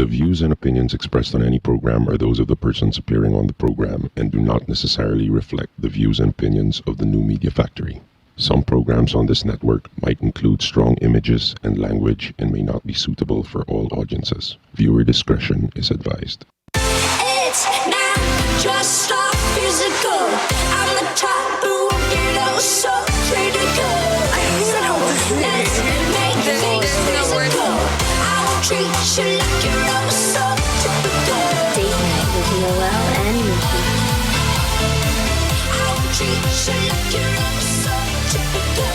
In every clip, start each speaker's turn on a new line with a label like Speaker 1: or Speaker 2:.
Speaker 1: The views and opinions expressed on any program are those of the persons appearing on the program and do not necessarily reflect the views and opinions of the New Media Factory. Some programs on this network might include strong images and language and may not be suitable for all audiences. Viewer discretion is advised.
Speaker 2: It's not just a physical. I'm the type who will get all so critical. Let's make things physical. I will treat you like you're all so typical.
Speaker 3: Date night with Noelle and Miki.
Speaker 2: I will treat you like you're all so typical.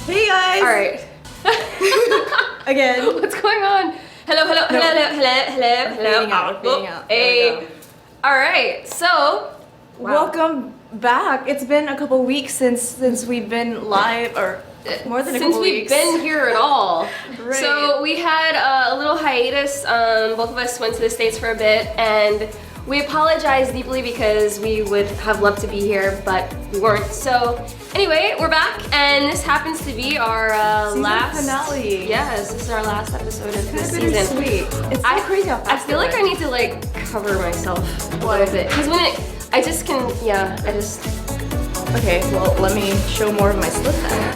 Speaker 4: Hey guys!
Speaker 5: Alright.
Speaker 4: Again.
Speaker 5: What's going on? Hello.
Speaker 4: Fading out.
Speaker 5: Hey. Alright, so
Speaker 4: Welcome back. It's been a couple weeks since we've been live, or more than a couple
Speaker 5: we've
Speaker 4: weeks.
Speaker 5: been here at all.
Speaker 4: Right.
Speaker 5: So we had a little hiatus. Both of us went to the States for a bit, and we apologize deeply because we would have loved to be here, but we weren't. So anyway, we're back, and this happens to be our
Speaker 4: Season
Speaker 5: last
Speaker 4: finale.
Speaker 5: Yes, this is our last episode of this
Speaker 4: It's
Speaker 5: season.
Speaker 4: sweet. It's so crazy how
Speaker 5: I
Speaker 4: fast
Speaker 5: feel
Speaker 4: it
Speaker 5: like I
Speaker 4: went.
Speaker 5: need to like cover myself a little bit because I just can, I just.
Speaker 4: Okay, well, let me show more of my slit then.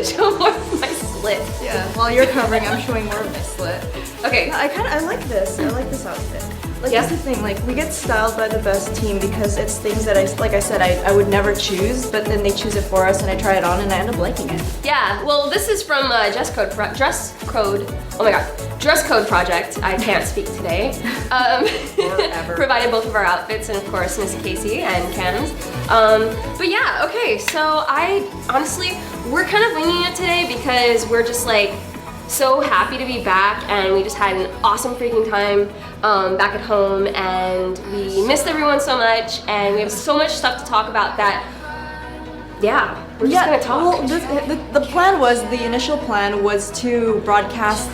Speaker 5: Show more of my slit.
Speaker 4: Yeah, while you're covering, I'm showing more of my slit.
Speaker 5: Okay.
Speaker 4: I like this. I like this outfit. Like,
Speaker 5: Yeah.
Speaker 4: that's the thing, like, we get styled by the best team because it's things that I would never choose, but then they choose it for us and I try it on and I end up liking it.
Speaker 5: Yeah. Well, this is from Dress Code. Oh my God. Dress Code Project. I can't speak today.
Speaker 4: Forever.
Speaker 5: Provided both of our outfits and of course Miss Casey and Cam's. But yeah. Okay. So we're kind of winging it today because we're just like so happy to be back, and we just had an awesome freaking time back at home, and we missed everyone so much, and we have so much stuff to talk about that. Yeah, we're just gonna talk.
Speaker 4: Well, the initial plan was to broadcast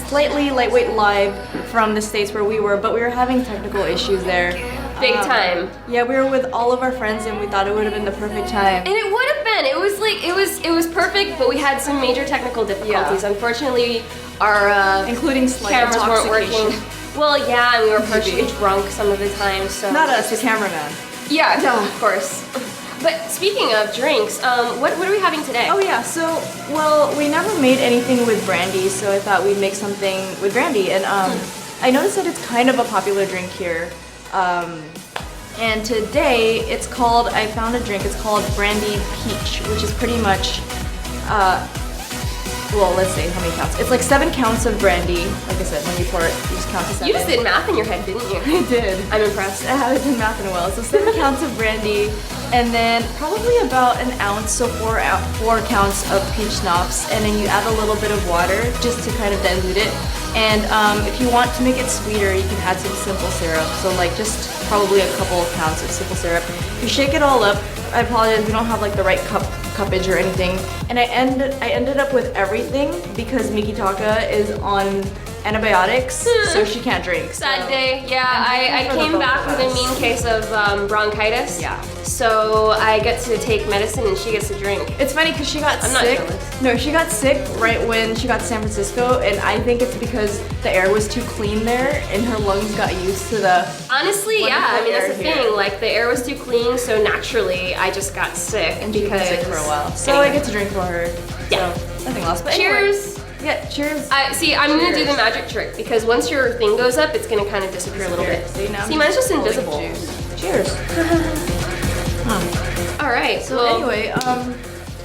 Speaker 4: slightly lightweight live from the States where we were, but we were having technical issues there.
Speaker 5: Big time.
Speaker 4: Yeah, we were with all of our friends and we thought it would have been the perfect time.
Speaker 5: And it would have been. It was perfect, but we had some major technical difficulties.
Speaker 4: Yeah.
Speaker 5: Unfortunately, our
Speaker 4: Including slight
Speaker 5: cameras weren't
Speaker 4: intoxication.
Speaker 5: working. Well, yeah, and we were partially drunk some of the time. So
Speaker 4: Not us, the cameraman.
Speaker 5: Yeah, no, of course. But speaking of drinks, what are we having today?
Speaker 4: Oh yeah, so, well, we never made anything with brandy, so I thought we'd make something with brandy. And I noticed that it's kind of a popular drink here. And today I found a drink, it's called Brandy Peach, which is pretty much, well, let's see how many counts. It's like 7 counts of brandy. Like I said, when you pour it, you just count to 7.
Speaker 5: You just did math in your head, didn't you?
Speaker 4: I did.
Speaker 5: I'm impressed.
Speaker 4: I haven't done math in a while. So 7 counts of brandy, and then probably about an ounce, so 4 counts of peach schnapps, and then you add a little bit of water just to kind of dilute it. And if you want to make it sweeter, you can add some simple syrup. So like just probably a couple of counts of simple syrup. You shake it all up. I apologize, we don't have like the right cuppage or anything. And I ended up with everything because Miki Taka is on antibiotics, so she can't drink.
Speaker 5: Sad day. Yeah,
Speaker 4: I'm
Speaker 5: I
Speaker 4: thankful for
Speaker 5: came
Speaker 4: the
Speaker 5: back
Speaker 4: both
Speaker 5: with
Speaker 4: of
Speaker 5: a mean
Speaker 4: us.
Speaker 5: case of bronchitis.
Speaker 4: Yeah.
Speaker 5: So I get to take medicine and she gets to drink.
Speaker 4: It's funny because she got
Speaker 5: I'm not
Speaker 4: sick.
Speaker 5: jealous.
Speaker 4: No, she got sick right when she got to San Francisco, and I think it's because the air was too clean there, and her lungs got used to the.
Speaker 5: Honestly, yeah. I mean, that's the
Speaker 4: air here.
Speaker 5: thing. Like the air was too clean, so naturally I just got sick
Speaker 4: And she's been sick for a while. So I get to drink for her.
Speaker 5: Yeah.
Speaker 4: So, nothing lost. But anyway.
Speaker 5: Cheers.
Speaker 4: Yeah, cheers.
Speaker 5: I'm gonna do the magic trick because once your thing goes up, it's gonna kind of disappear a little bit.
Speaker 4: See, now I'm
Speaker 5: See, mine's just
Speaker 4: holding
Speaker 5: invisible.
Speaker 4: juice. Cheers.
Speaker 5: All right.
Speaker 4: So anyway,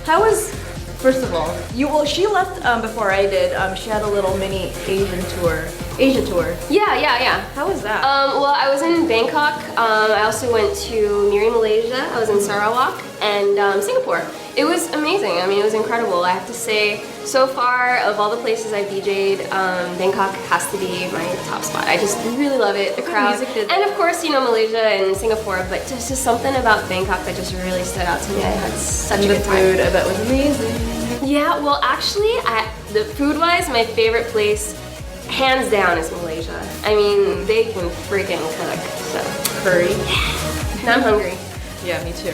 Speaker 4: how was? First of all, she left before I did. She had a little mini Asia tour.
Speaker 5: Yeah.
Speaker 4: How was that?
Speaker 5: Well, I was in Bangkok. I also went to Miri, Malaysia. I was in Sarawak and Singapore. It was amazing. I mean, it was incredible. I have to say, so far of all the places I've DJ'd, Bangkok has to be my top spot. I just really love it. The crowd,
Speaker 4: music did
Speaker 5: and of course, Malaysia and Singapore. But just something about Bangkok that just really stood out to me. I had such a
Speaker 4: the
Speaker 5: good time.
Speaker 4: food, I bet, was amazing.
Speaker 5: Yeah, well, actually, the food-wise, my favorite place, hands down, is Malaysia. I mean, they can freaking cook. So
Speaker 4: Curry.
Speaker 5: now I'm hungry.
Speaker 4: Yeah, me too.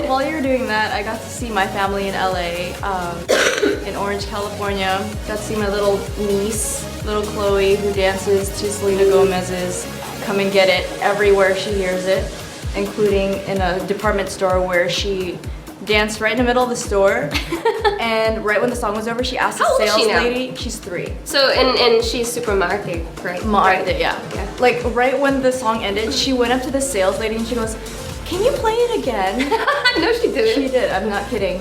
Speaker 4: While you were doing that, I got to see my family in LA, in Orange, California. Got to see my little niece, little Chloe, who dances to Selena Gomez's Come and Get It everywhere she hears it, including in a department store where she danced right in the middle of the store. And right when the song was over, she asked the
Speaker 5: How old is
Speaker 4: sales
Speaker 5: she now?
Speaker 4: lady, she's 3.
Speaker 5: So, and she's super Marte, right?
Speaker 4: Maarte, yeah.
Speaker 5: Okay.
Speaker 4: Like right when the song ended, she went up to the sales lady and she goes, "Can you play it again?"
Speaker 5: No, she didn't.
Speaker 4: She did. I'm not kidding.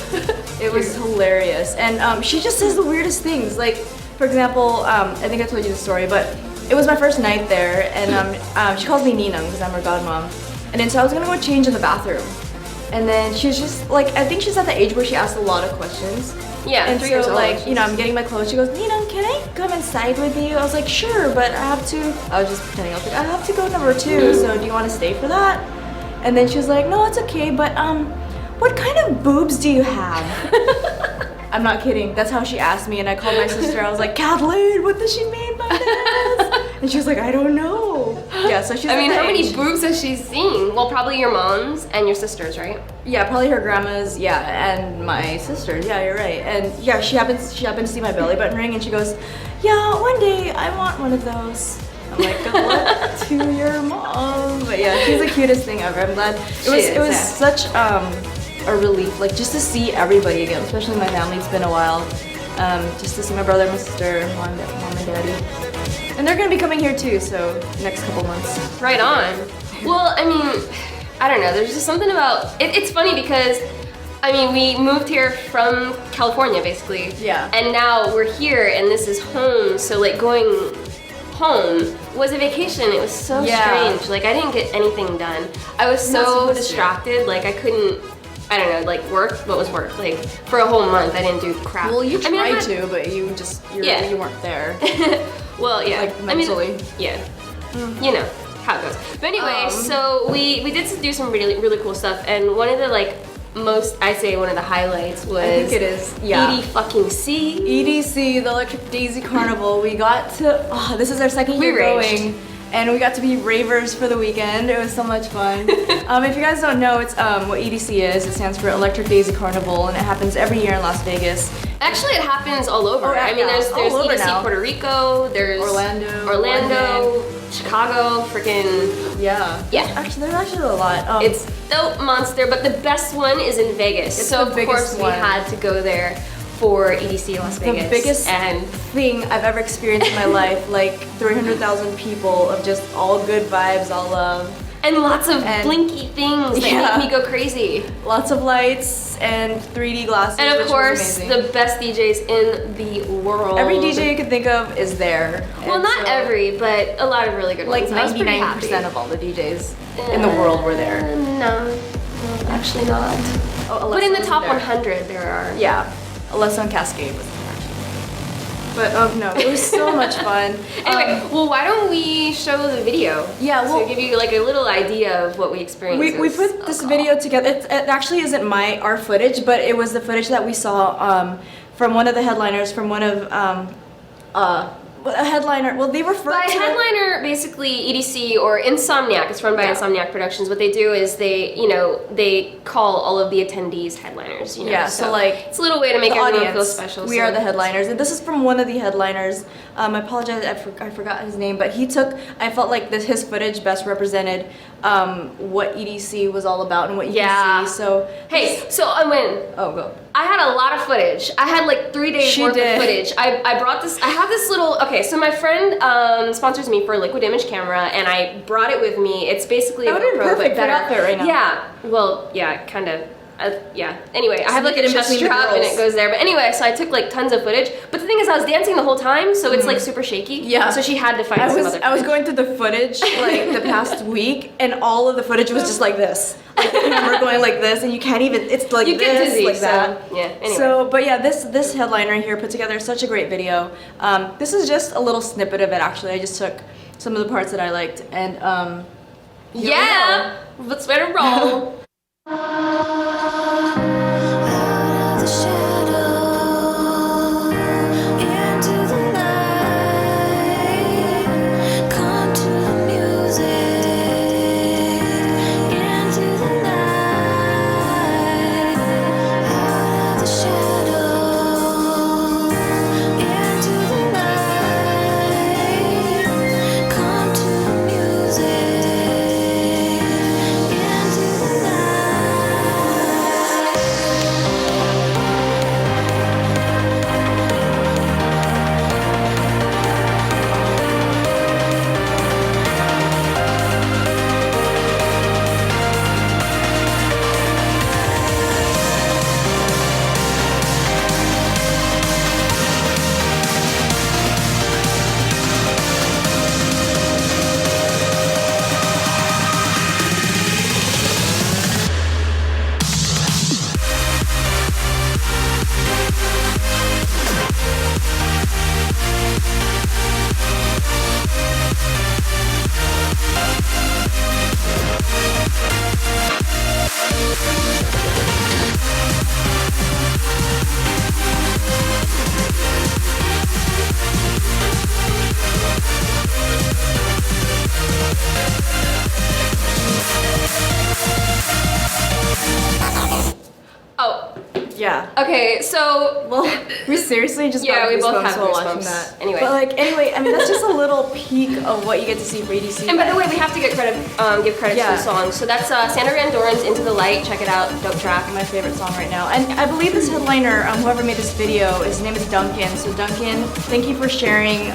Speaker 4: It was hilarious, and she just says the weirdest things. Like, for example, I think I told you the story, but it was my first night there, and she calls me Ninang because I'm her godmom, and then so I was gonna go change in the bathroom, and then she was just like, I think she's at the age where she asks a lot of questions.
Speaker 5: Yeah,
Speaker 4: And
Speaker 5: 3
Speaker 4: so
Speaker 5: years old.
Speaker 4: like, you know, I'm getting my clothes. She goes, "Ninang, can I come inside with you?" I was like, "Sure, but I have to." I was just pretending. I was like, "I have to go number 2. So do you want to stay for that?" And then she was like, "No, it's okay, but what kind of boobs do you have?" I'm not kidding. That's how she asked me, and I called my sister. I was like, "Kathleen, what does she mean by this?" And she was like, "I don't know." Yeah, so she's.
Speaker 5: I mean,
Speaker 4: at the
Speaker 5: how many
Speaker 4: age-
Speaker 5: boobs has she seen? Well, probably your mom's and your sister's, right?
Speaker 4: Yeah, probably her grandma's. Yeah, and my sister's. Yeah, you're right. And yeah, she happened to see my belly button ring, and she goes, "Yeah, one day I want one of those." I'm like, "Good luck to your mom." But yeah, she's the cutest thing ever. I'm glad. It was such a relief, like just to see everybody again, especially my family. It's been a while. Just to see my brother, my sister, mom and daddy. And they're gonna be coming here too, so next couple months.
Speaker 5: Right on. Well, I mean, I don't know. There's just something about it. It's funny because, I mean, we moved here from California, basically.
Speaker 4: Yeah.
Speaker 5: And now we're here, and this is home. So like going home was a vacation. It was so
Speaker 4: Yeah.
Speaker 5: strange. Like I didn't get anything done. I was
Speaker 4: Not
Speaker 5: so
Speaker 4: supposed to.
Speaker 5: distracted. Like I couldn't. I don't know. Like work. What was work? Like for a whole month, I didn't do crap.
Speaker 4: Well, you
Speaker 5: I mean, I
Speaker 4: tried
Speaker 5: had-
Speaker 4: to, but you
Speaker 5: Yeah.
Speaker 4: you weren't there.
Speaker 5: Well, yeah.
Speaker 4: Like, mentally.
Speaker 5: I mean, yeah. You know how it goes. But anyway,
Speaker 4: Um.
Speaker 5: so we did do some really cool stuff, and one of the like most, I say one of the highlights was
Speaker 4: I think it is. Yeah.
Speaker 5: EDC.
Speaker 4: EDC, the Electric Daisy Carnival. We got to. Oh, this is our second
Speaker 5: We
Speaker 4: year
Speaker 5: raged.
Speaker 4: going, and we got to be ravers for the weekend. It was so much fun. If you guys don't know, it's what EDC is. It stands for Electric Daisy Carnival, and it happens every year in Las Vegas.
Speaker 5: Actually, it happens all over.
Speaker 4: Oh, yeah,
Speaker 5: I mean,
Speaker 4: yeah.
Speaker 5: there's
Speaker 4: All over
Speaker 5: EDC
Speaker 4: now.
Speaker 5: Puerto Rico. There's
Speaker 4: Orlando,
Speaker 5: Chicago, freaking.
Speaker 4: Yeah.
Speaker 5: Yeah.
Speaker 4: There's actually a lot.
Speaker 5: It's dope monster, but the best one is in Vegas.
Speaker 4: It's
Speaker 5: so
Speaker 4: the
Speaker 5: of
Speaker 4: biggest
Speaker 5: course we
Speaker 4: one.
Speaker 5: had to go there for EDC Las
Speaker 4: the
Speaker 5: Vegas.
Speaker 4: biggest
Speaker 5: and
Speaker 4: thing I've ever experienced in my life. Like 300,000 people of just all good vibes, all love.
Speaker 5: and lots of
Speaker 4: And-
Speaker 5: blinky things that
Speaker 4: Yeah.
Speaker 5: make me go crazy.
Speaker 4: Lots of lights and 3D glasses.
Speaker 5: And of
Speaker 4: which was
Speaker 5: course,
Speaker 4: amazing.
Speaker 5: the best DJs in the world.
Speaker 4: Every DJ you could think of is there.
Speaker 5: Well,
Speaker 4: And
Speaker 5: not
Speaker 4: so,
Speaker 5: every, but a lot of really good
Speaker 4: Like
Speaker 5: ones. I was pretty
Speaker 4: 99%
Speaker 5: happy.
Speaker 4: of all the DJs in the world were there.
Speaker 5: No, actually not.
Speaker 4: Oh,
Speaker 5: But in the
Speaker 4: Alessa
Speaker 5: top
Speaker 4: was there.
Speaker 5: 100, there are.
Speaker 4: Yeah, Alessa and Cascade was there. But no, it was so much fun.
Speaker 5: Anyway, well, why don't we show the video?
Speaker 4: Yeah, well-
Speaker 5: to give you like a little idea of what we experienced.
Speaker 4: We
Speaker 5: It was
Speaker 4: put
Speaker 5: so
Speaker 4: this
Speaker 5: cool.
Speaker 4: video together. It actually isn't our footage, but it was the footage that we saw from one of the headliners, from one of a headliner. Well, they refer
Speaker 5: By
Speaker 4: to
Speaker 5: headliner, basically EDC or Insomniac. It's run by
Speaker 4: Yeah.
Speaker 5: Insomniac Productions. What they do is they call all of the attendees headliners.
Speaker 4: Yeah, so, like,
Speaker 5: it's a little way to make
Speaker 4: the
Speaker 5: everyone
Speaker 4: audience.
Speaker 5: feel special.
Speaker 4: We
Speaker 5: so-
Speaker 4: are the headliners, and this is from one of the headliners. I apologize, I forgot his name, but he took. I felt like his footage best represented what EDC was all about and what you
Speaker 5: Yeah.
Speaker 4: see. So
Speaker 5: Hey, so I win.
Speaker 4: oh go.
Speaker 5: I had a lot of footage. I had like 3 days
Speaker 4: She
Speaker 5: worth
Speaker 4: did.
Speaker 5: of footage. I brought this. I have this little. Okay, so my friend sponsors me for a liquid image camera, and I brought it with me. It's basically
Speaker 4: That
Speaker 5: a
Speaker 4: would've been
Speaker 5: GoPro, but
Speaker 4: perfect for
Speaker 5: better.
Speaker 4: outfit right now.
Speaker 5: Yeah. Well, yeah, kind of. Yeah. Anyway, I have like a
Speaker 4: Sneak it in
Speaker 5: chest
Speaker 4: between the
Speaker 5: strap and
Speaker 4: girls.
Speaker 5: it goes there. But anyway, so I took like tons of footage. But the thing is, I was dancing the whole time, so it's like super shaky.
Speaker 4: Yeah.
Speaker 5: So she had to find some other.
Speaker 4: I was
Speaker 5: footage.
Speaker 4: going through the footage like the past week, and all of the footage was just like this. Like the camera going like this, and you can't even. It's like
Speaker 5: You
Speaker 4: this,
Speaker 5: get dizzy,
Speaker 4: like
Speaker 5: so,
Speaker 4: that.
Speaker 5: yeah, anyway.
Speaker 4: So, but yeah, this headliner here put together such a great video. This is just a little snippet of it. Actually, I just took some of the parts that I liked, and here we
Speaker 5: Yeah. Let's let it roll.
Speaker 2: Out of the shadow, into the light, come to the music,
Speaker 5: Okay, so
Speaker 4: Well, we seriously just
Speaker 5: Yeah,
Speaker 4: got
Speaker 5: we both
Speaker 4: goosebumps
Speaker 5: have
Speaker 4: while watching
Speaker 5: goosebumps.
Speaker 4: that.
Speaker 5: Anyway.
Speaker 4: But like, anyway, I mean, that's just a little peek of what you get to see for EDC.
Speaker 5: and by the way, we have to give credit to
Speaker 4: Yeah.
Speaker 5: the song. So that's Sandra Van Doren's "Into the Light." Check it out, dope track.
Speaker 4: my favorite song right now. And I believe this headliner, whoever made this video, his name is Duncan. So Duncan, thank you for sharing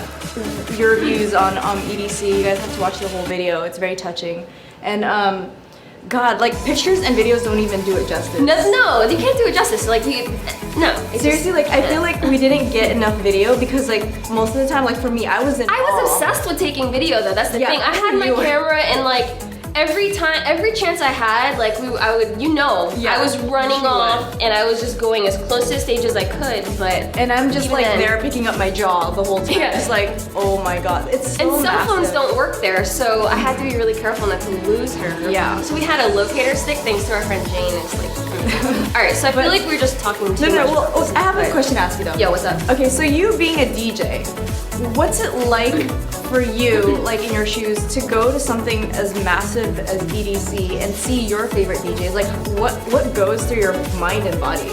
Speaker 4: your views on EDC. You guys have to watch the whole video. It's very touching. And God, like pictures and videos don't even do it justice.
Speaker 5: No, you can't do it justice. Like, no. It's
Speaker 4: Seriously, like I feel like we didn't get enough video because like most of the time, like for me, I was in
Speaker 5: I was
Speaker 4: awe.
Speaker 5: obsessed with taking video though. That's the
Speaker 4: Yeah,
Speaker 5: thing. I had my
Speaker 4: you were.
Speaker 5: camera and like every chance I had, like I would,
Speaker 4: Yeah,
Speaker 5: I was running
Speaker 4: you would.
Speaker 5: off and I was just going as close to the stage as I could. But
Speaker 4: And I'm just
Speaker 5: even
Speaker 4: like
Speaker 5: then-
Speaker 4: there picking up my jaw the whole time.
Speaker 5: Yeah.
Speaker 4: Just like, oh my God, it's so
Speaker 5: And cell phones
Speaker 4: massive.
Speaker 5: don't work there, so I had to be really careful not to lose her.
Speaker 4: Yeah.
Speaker 5: So we had a locator stick thanks to our friend Jane. It's like, all right. So I feel like we're just talking too
Speaker 4: No,
Speaker 5: much.
Speaker 4: well,
Speaker 5: about this,
Speaker 4: I have a
Speaker 5: but-
Speaker 4: question to ask you though.
Speaker 5: Yo, what's up?
Speaker 4: Okay, so you being a DJ, what's it like for you, like in your shoes, to go to something as massive as EDC and see your favorite DJs? Like, what goes through your mind and body?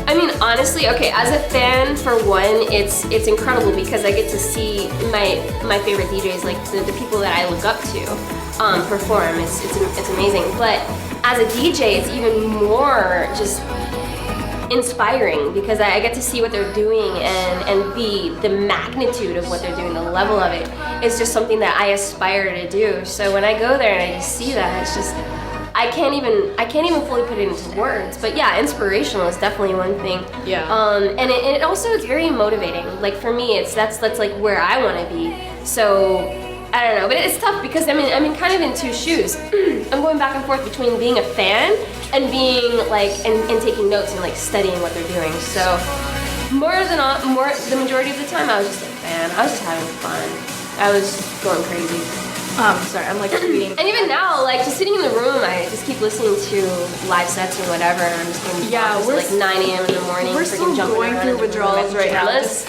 Speaker 5: I mean, honestly, okay, as a fan, for one, it's incredible because I get to see my favorite DJs, like the people that I look up to, perform. It's amazing. But as a DJ, it's even more just inspiring because I get to see what they're doing and the magnitude of what they're doing, the level of it is just something that I aspire to do. So when I go there and I just see that, it's just I can't even fully put it into words. But yeah, inspirational is definitely one thing.
Speaker 4: Yeah.
Speaker 5: And it also is very motivating. Like for me, that's like where I want to be. So I don't know, but it's tough because I'm in kind of in two shoes. I'm going back and forth between being a fan and being like and taking notes and like studying what they're doing. So the majority of the time I was just a fan. I was just having fun. I was going crazy.
Speaker 4: Sorry, I'm like tweeting.
Speaker 5: And even now, like just sitting in the room, I just keep listening to live sets and whatever, and I'm just getting
Speaker 4: Yeah,
Speaker 5: we're like 9 a.m. in the morning.
Speaker 4: We're
Speaker 5: freaking
Speaker 4: still
Speaker 5: jumping
Speaker 4: going
Speaker 5: around
Speaker 4: through
Speaker 5: in the room
Speaker 4: withdrawals
Speaker 5: in
Speaker 4: right now.
Speaker 5: pajamas.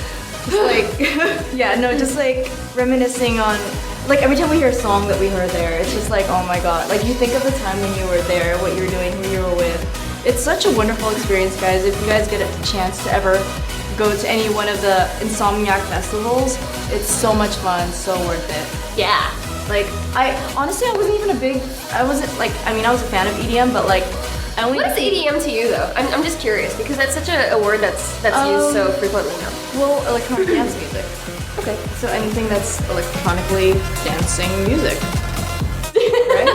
Speaker 4: Just like, yeah, no, just like reminiscing on, like every time we hear a song that we heard there, it's just like, oh my God. Like you think of the time when you were there, what you were doing, who you were with. It's such a wonderful experience, guys. If you guys get a chance to ever go to any one of the Insomniac festivals, it's so much fun, so worth it.
Speaker 5: Yeah.
Speaker 4: Like, I honestly, I wasn't even I was a fan of EDM, but like, I only
Speaker 5: What is EDM to you though? I'm just curious because that's such a word that's used so frequently now.
Speaker 4: Well, electronic dance music.
Speaker 5: Okay.
Speaker 4: So anything that's electronically dancing music, right?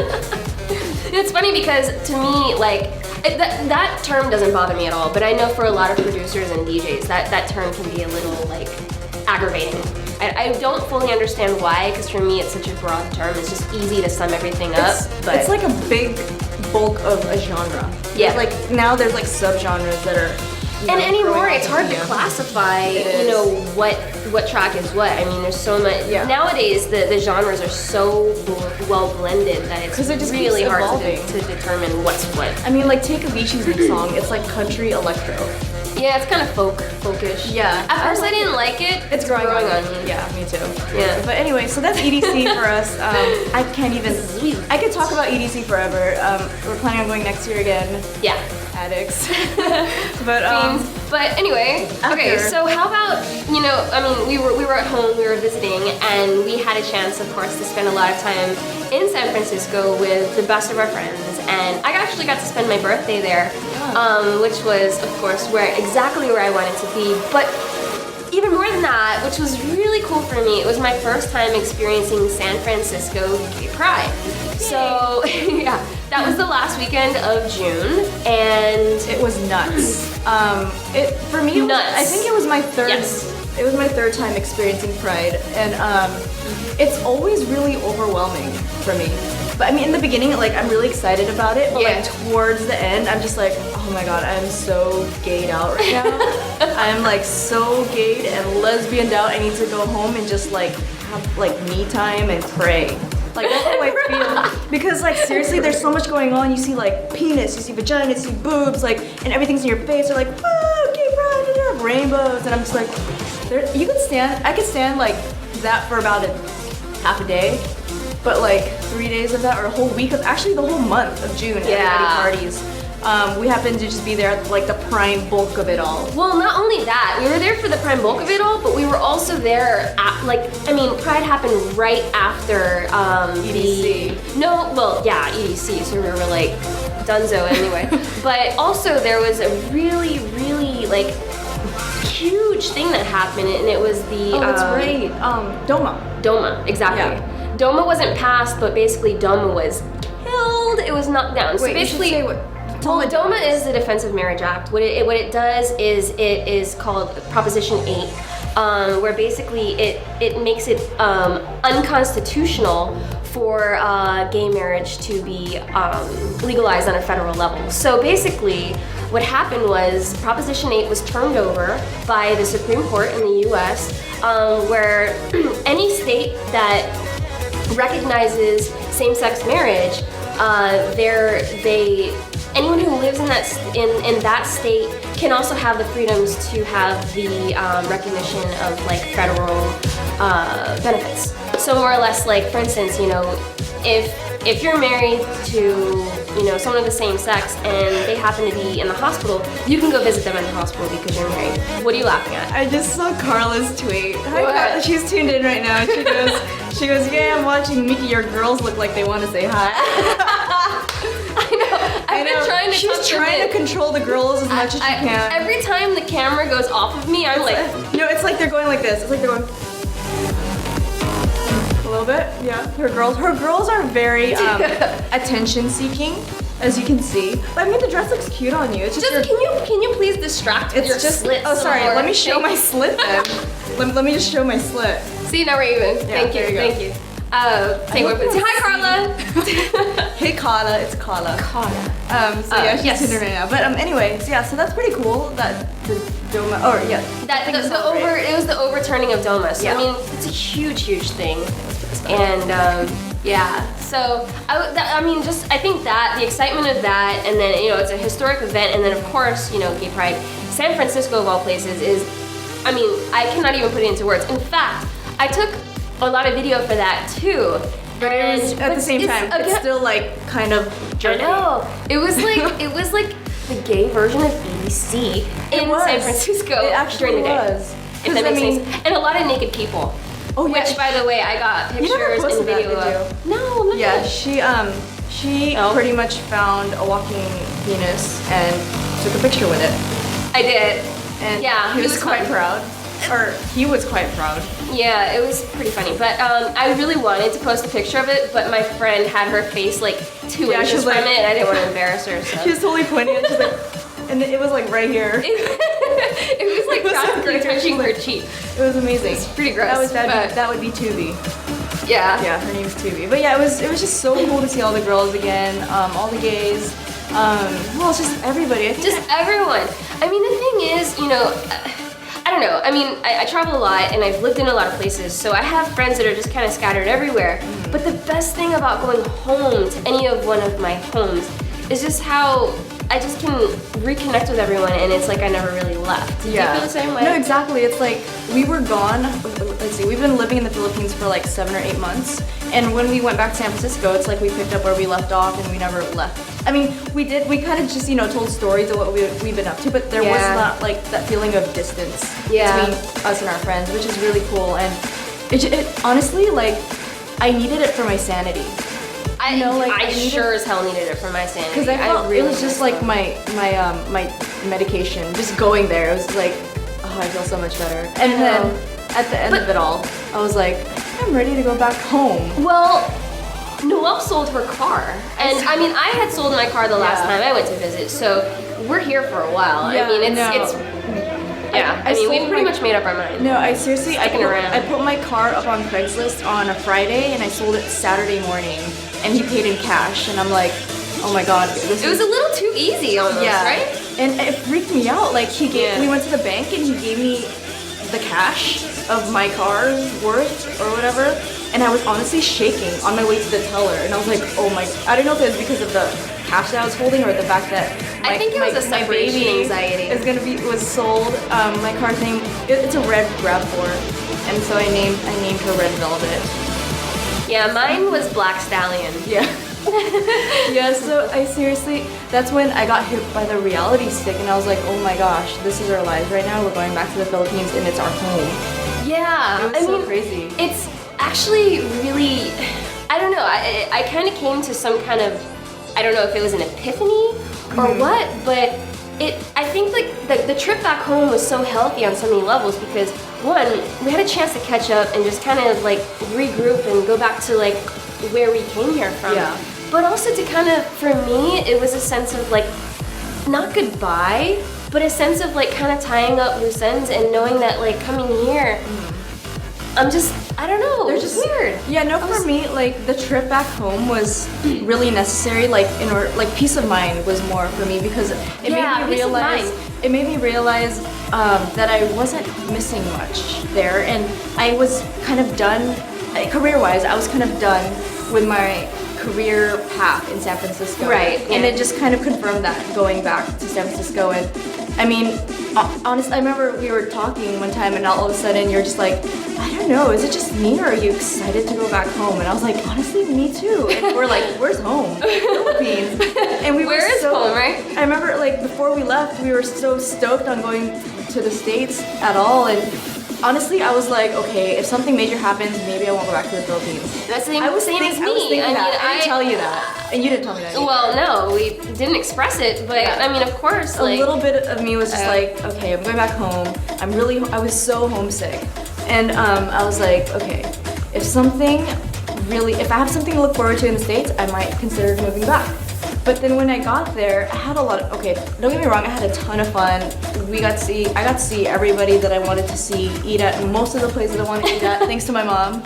Speaker 5: It's funny because to me, like, that term doesn't bother me at all, but I know for a lot of producers and DJs, that term can be a little, like, aggravating. I don't fully understand why, because for me it's such a broad term, it's just easy to sum everything up, but...
Speaker 4: It's like a big bulk of a genre.
Speaker 5: Yeah.
Speaker 4: Like, now there's like subgenres that are...
Speaker 5: And anymore,
Speaker 4: growing
Speaker 5: it's
Speaker 4: up
Speaker 5: hard
Speaker 4: in
Speaker 5: to
Speaker 4: EDM.
Speaker 5: classify,
Speaker 4: It
Speaker 5: you know, what track is what. I mean, there's so much...
Speaker 4: Yeah.
Speaker 5: Nowadays, the genres are so well blended that it's
Speaker 4: 'Cause it just
Speaker 5: really
Speaker 4: keeps
Speaker 5: hard
Speaker 4: evolving.
Speaker 5: to determine what's what.
Speaker 4: I mean, like, take Avicii's new song, it's like country electro.
Speaker 5: Yeah, it's kind of folkish.
Speaker 4: Yeah.
Speaker 5: At first, I
Speaker 4: like
Speaker 5: didn't like it.
Speaker 4: It's growing on
Speaker 5: me.
Speaker 4: me. Yeah, me too.
Speaker 5: Yeah.
Speaker 4: But anyway, so that's EDC for us. I can't even... I could talk about EDC forever. We're planning on going next year again.
Speaker 5: Yeah.
Speaker 4: Addicts. But,
Speaker 5: But anyway, okay.
Speaker 4: After-
Speaker 5: So how about I mean, we were at home, we were visiting, and we had a chance, of course, to spend a lot of time in San Francisco with the best of our friends, and I actually got to spend my birthday there, which was, of course, exactly where I wanted to be. But even more than that, which was really cool for me, it was my first time experiencing San Francisco Gay Pride. So yeah, that was the last weekend of June, and
Speaker 4: it was nuts. For me,
Speaker 5: Nuts.
Speaker 4: I think it was my third.
Speaker 5: Yes.
Speaker 4: It was my third time experiencing Pride, and it's always really overwhelming for me. But I mean, in the beginning, like I'm really excited about it, but
Speaker 5: Yeah.
Speaker 4: like towards the end, I'm just like, oh my God, I'm so gayed out right now. I'm like so gayed and lesbianed out. I need to go home and just like have like me time and pray. Like that's how I feel. Because like seriously, there's so much going on. You see like penis, you see vagina, you see boobs, like, and everything's in your face. They're like, oh, gay pride, you have rainbows, and I'm just like, I could stand like that for about half a day, but like 3 days of that or a whole week of, actually the whole month of June,
Speaker 5: Yeah.
Speaker 4: everybody parties. We happened to just be there at like the prime bulk of it all.
Speaker 5: Well, not only that, we were there for the prime bulk of it all, but we were also there at, Pride happened right after
Speaker 4: EDC.
Speaker 5: EDC, so we were like dunzo anyway. But also there was a really, really like huge thing that happened, and it was the
Speaker 4: That's right.
Speaker 5: DOMA, exactly.
Speaker 4: Yeah.
Speaker 5: DOMA wasn't passed, but basically DOMA was killed. It was knocked down. So
Speaker 4: Wait,
Speaker 5: basically,
Speaker 4: you should say what? Tell me what
Speaker 5: DOMA
Speaker 4: it
Speaker 5: is the Defense of Marriage Act. What it does is it is called Proposition 8, where basically it makes it unconstitutional for gay marriage to be legalized on a federal level. So basically, what happened was Proposition 8 was turned over by the Supreme Court in the U.S., where any state that recognizes same-sex marriage, anyone who lives in that state can also have the freedoms to have the recognition of like federal benefits. So more or less, like for instance, if you're married to someone of the same sex and they happen to be in the hospital, you can go visit them in the hospital because you're married. What are you laughing at?
Speaker 4: I just saw Carla's tweet. Hi,
Speaker 5: What?
Speaker 4: Carla. She's tuned in right now. She goes, yeah, I'm watching Miki. Your girls look like they want to say hi.
Speaker 5: I know. I've been trying to.
Speaker 4: She's trying to control the girls as much as she can.
Speaker 5: Every time the camera goes off of me, I'm like,
Speaker 4: It's like they're going like this. It's like they're going a little bit. Yeah. Her girls are very attention-seeking, as you can see. But I mean, the dress looks cute on you. It's just
Speaker 5: can you please distract with your slit?
Speaker 4: Oh, sorry.
Speaker 5: some more?
Speaker 4: Let me show my slit then. let me just show my slit.
Speaker 5: See, now we're even. Thank you.
Speaker 4: there you go.
Speaker 5: Thank you. Say hi, Carla.
Speaker 4: Hey, Carla. It's Carla.
Speaker 5: Carla.
Speaker 4: So yeah, she's
Speaker 5: yes.
Speaker 4: tuned in right now. But anyways, yeah. So that's pretty cool that the DOMA. Oh yeah.
Speaker 5: It was the overturning of DOMA. So
Speaker 4: Yeah.
Speaker 5: I mean, it's a huge thing. And yeah. So I think that the excitement of that, and then it's a historic event, and then of course Gay Pride, San Francisco of all places is. I mean, I cannot even put it into words. In fact, I took a lot of video for that too.
Speaker 4: But it was at the same time, it's still like kind of Germany.
Speaker 5: I know. It was like the gay version of EDC in San Francisco.
Speaker 4: It actually
Speaker 5: during the day.
Speaker 4: was.
Speaker 5: If that makes sense. And a lot of naked people.
Speaker 4: Oh yeah.
Speaker 5: Which, by the way, I got
Speaker 4: You never
Speaker 5: pictures
Speaker 4: posted
Speaker 5: and video
Speaker 4: that,
Speaker 5: of. No.
Speaker 4: Yeah, she pretty much found a walking penis and took a picture with it.
Speaker 5: I did.
Speaker 4: And
Speaker 5: Yeah,
Speaker 4: he
Speaker 5: it
Speaker 4: was
Speaker 5: was
Speaker 4: quite
Speaker 5: fun.
Speaker 4: proud. Or he was quite proud.
Speaker 5: Yeah, it was pretty funny. But I really wanted to post a picture of it, but my friend had her face like 2
Speaker 4: Yeah,
Speaker 5: inches
Speaker 4: she's
Speaker 5: from
Speaker 4: like-
Speaker 5: it, and I didn't want to embarrass her. So.
Speaker 4: She was totally pointing and she's like, and it was like right here.
Speaker 5: It was like
Speaker 4: It was
Speaker 5: practically
Speaker 4: like-
Speaker 5: touching her cheek.
Speaker 4: It was amazing.
Speaker 5: It's pretty gross.
Speaker 4: That would be Tubi.
Speaker 5: Yeah.
Speaker 4: Yeah, her name's Tubi. But yeah, it was just so cool to see all the girls again, all the gays. Well, it's just everybody. I think
Speaker 5: Just everyone. I mean, the thing is, I don't know. I mean, I travel a lot and I've lived in a lot of places, so I have friends that are just kind of scattered everywhere. But the best thing about going home to any of one of my homes is just how I just can reconnect with everyone, and it's like I never really left. Do you feel the same way?
Speaker 4: No, exactly. It's like we were gone. Let's see, we've been living in the Philippines for like 7 or 8 months, and when we went back to San Francisco, it's like we picked up where we left off, and we never left. I mean, we kind of just told stories of what we've been up to, but there was not like that feeling of distance between us and our friends, which is really cool. And it honestly, like, I needed it for my sanity.
Speaker 5: I sure as hell needed it for my sanity.
Speaker 4: Because I felt it was just like my medication. Just going there, it was like, oh, I feel so much better. And then at the end of it all, I was like, I'm ready to go back home.
Speaker 5: Well, Noelle sold her car, and I mean, I had sold my car the last time I went to visit, so we're here for a while.
Speaker 4: Yeah,
Speaker 5: I mean, it's I mean, we
Speaker 4: sold
Speaker 5: pretty
Speaker 4: my-
Speaker 5: much made up our mind.
Speaker 4: No, I seriously,
Speaker 5: Sticking around.
Speaker 4: I put my car up on Craigslist on a Friday, and I sold it Saturday morning, and he paid in cash, and I'm like, oh my god, this
Speaker 5: It was a little too easy almost, right?
Speaker 4: And it freaked me out. Like we went to the bank and he gave me the cash of my car's worth or whatever, and I was honestly shaking on my way to the teller, and I was like, oh my, I don't know if it was because of the cash that I was holding or the fact that
Speaker 5: I think it was a
Speaker 4: my
Speaker 5: separation
Speaker 4: baby
Speaker 5: anxiety.
Speaker 4: was sold. My car's name, it's a red RAV4, and so I named her Red Velvet.
Speaker 5: Yeah, mine was Black Stallion.
Speaker 4: Yeah. Yeah, so I seriously, that's when I got hit by the reality stick and I was like, oh my gosh, this is our lives right now. We're going back to the Philippines and it's our home.
Speaker 5: Yeah,
Speaker 4: It was so crazy.
Speaker 5: It's actually really, I don't know, I kind of came to some kind of, I don't know if it was an epiphany or what, but I think like the trip back home was so healthy on so many levels because one, we had a chance to catch up and just kind of like regroup and go back to like where we came here from.
Speaker 4: Yeah.
Speaker 5: But also to kind of, for me, it was a sense of like, not goodbye, but a sense of like kind of tying up loose ends and knowing that like coming here, I'm just, I don't know,
Speaker 4: They're
Speaker 5: it's
Speaker 4: just
Speaker 5: weird.
Speaker 4: Yeah, no, for me, like the trip back home was really necessary. Like in order, like peace of mind was more for me because it
Speaker 5: Yeah,
Speaker 4: made me
Speaker 5: peace of
Speaker 4: realize.
Speaker 5: mind.
Speaker 4: It made me realize that I wasn't missing much there, and I was kind of done, career-wise. I was kind of done with my career path in San Francisco.
Speaker 5: Right,
Speaker 4: And
Speaker 5: yeah.
Speaker 4: it just kind of confirmed that going back to San Francisco. And I mean, honestly, I remember we were talking one time and all of a sudden you're just like, I don't know, is it just me or are you excited to go back home? And I was like, honestly, me too. And we're like, where's home? Philippines. And we
Speaker 5: Where
Speaker 4: were
Speaker 5: is
Speaker 4: so,
Speaker 5: home, right?
Speaker 4: I remember like before we left, we were so stoked on going to the States at all. And honestly, I was like, okay, if something major happens, maybe I won't go back to the Philippines.
Speaker 5: That's the same,
Speaker 4: I was
Speaker 5: same as
Speaker 4: thinking,
Speaker 5: me.
Speaker 4: I was thinking that. I didn't tell
Speaker 5: I-
Speaker 4: you that. And you didn't tell me that either.
Speaker 5: Well, no, we didn't express it, but
Speaker 4: Yeah.
Speaker 5: I mean, of course,
Speaker 4: A
Speaker 5: like,
Speaker 4: little bit of me was just
Speaker 5: Oh.
Speaker 4: like, okay, I'm going back home. I was so homesick. And I was like, okay, if I have something to look forward to in the States, I might consider moving back. But then when I got there, I had okay, don't get me wrong, I had a ton of fun. I got to see everybody that I wanted to see, eat at most of the places I wanted to eat at, thanks to my mom.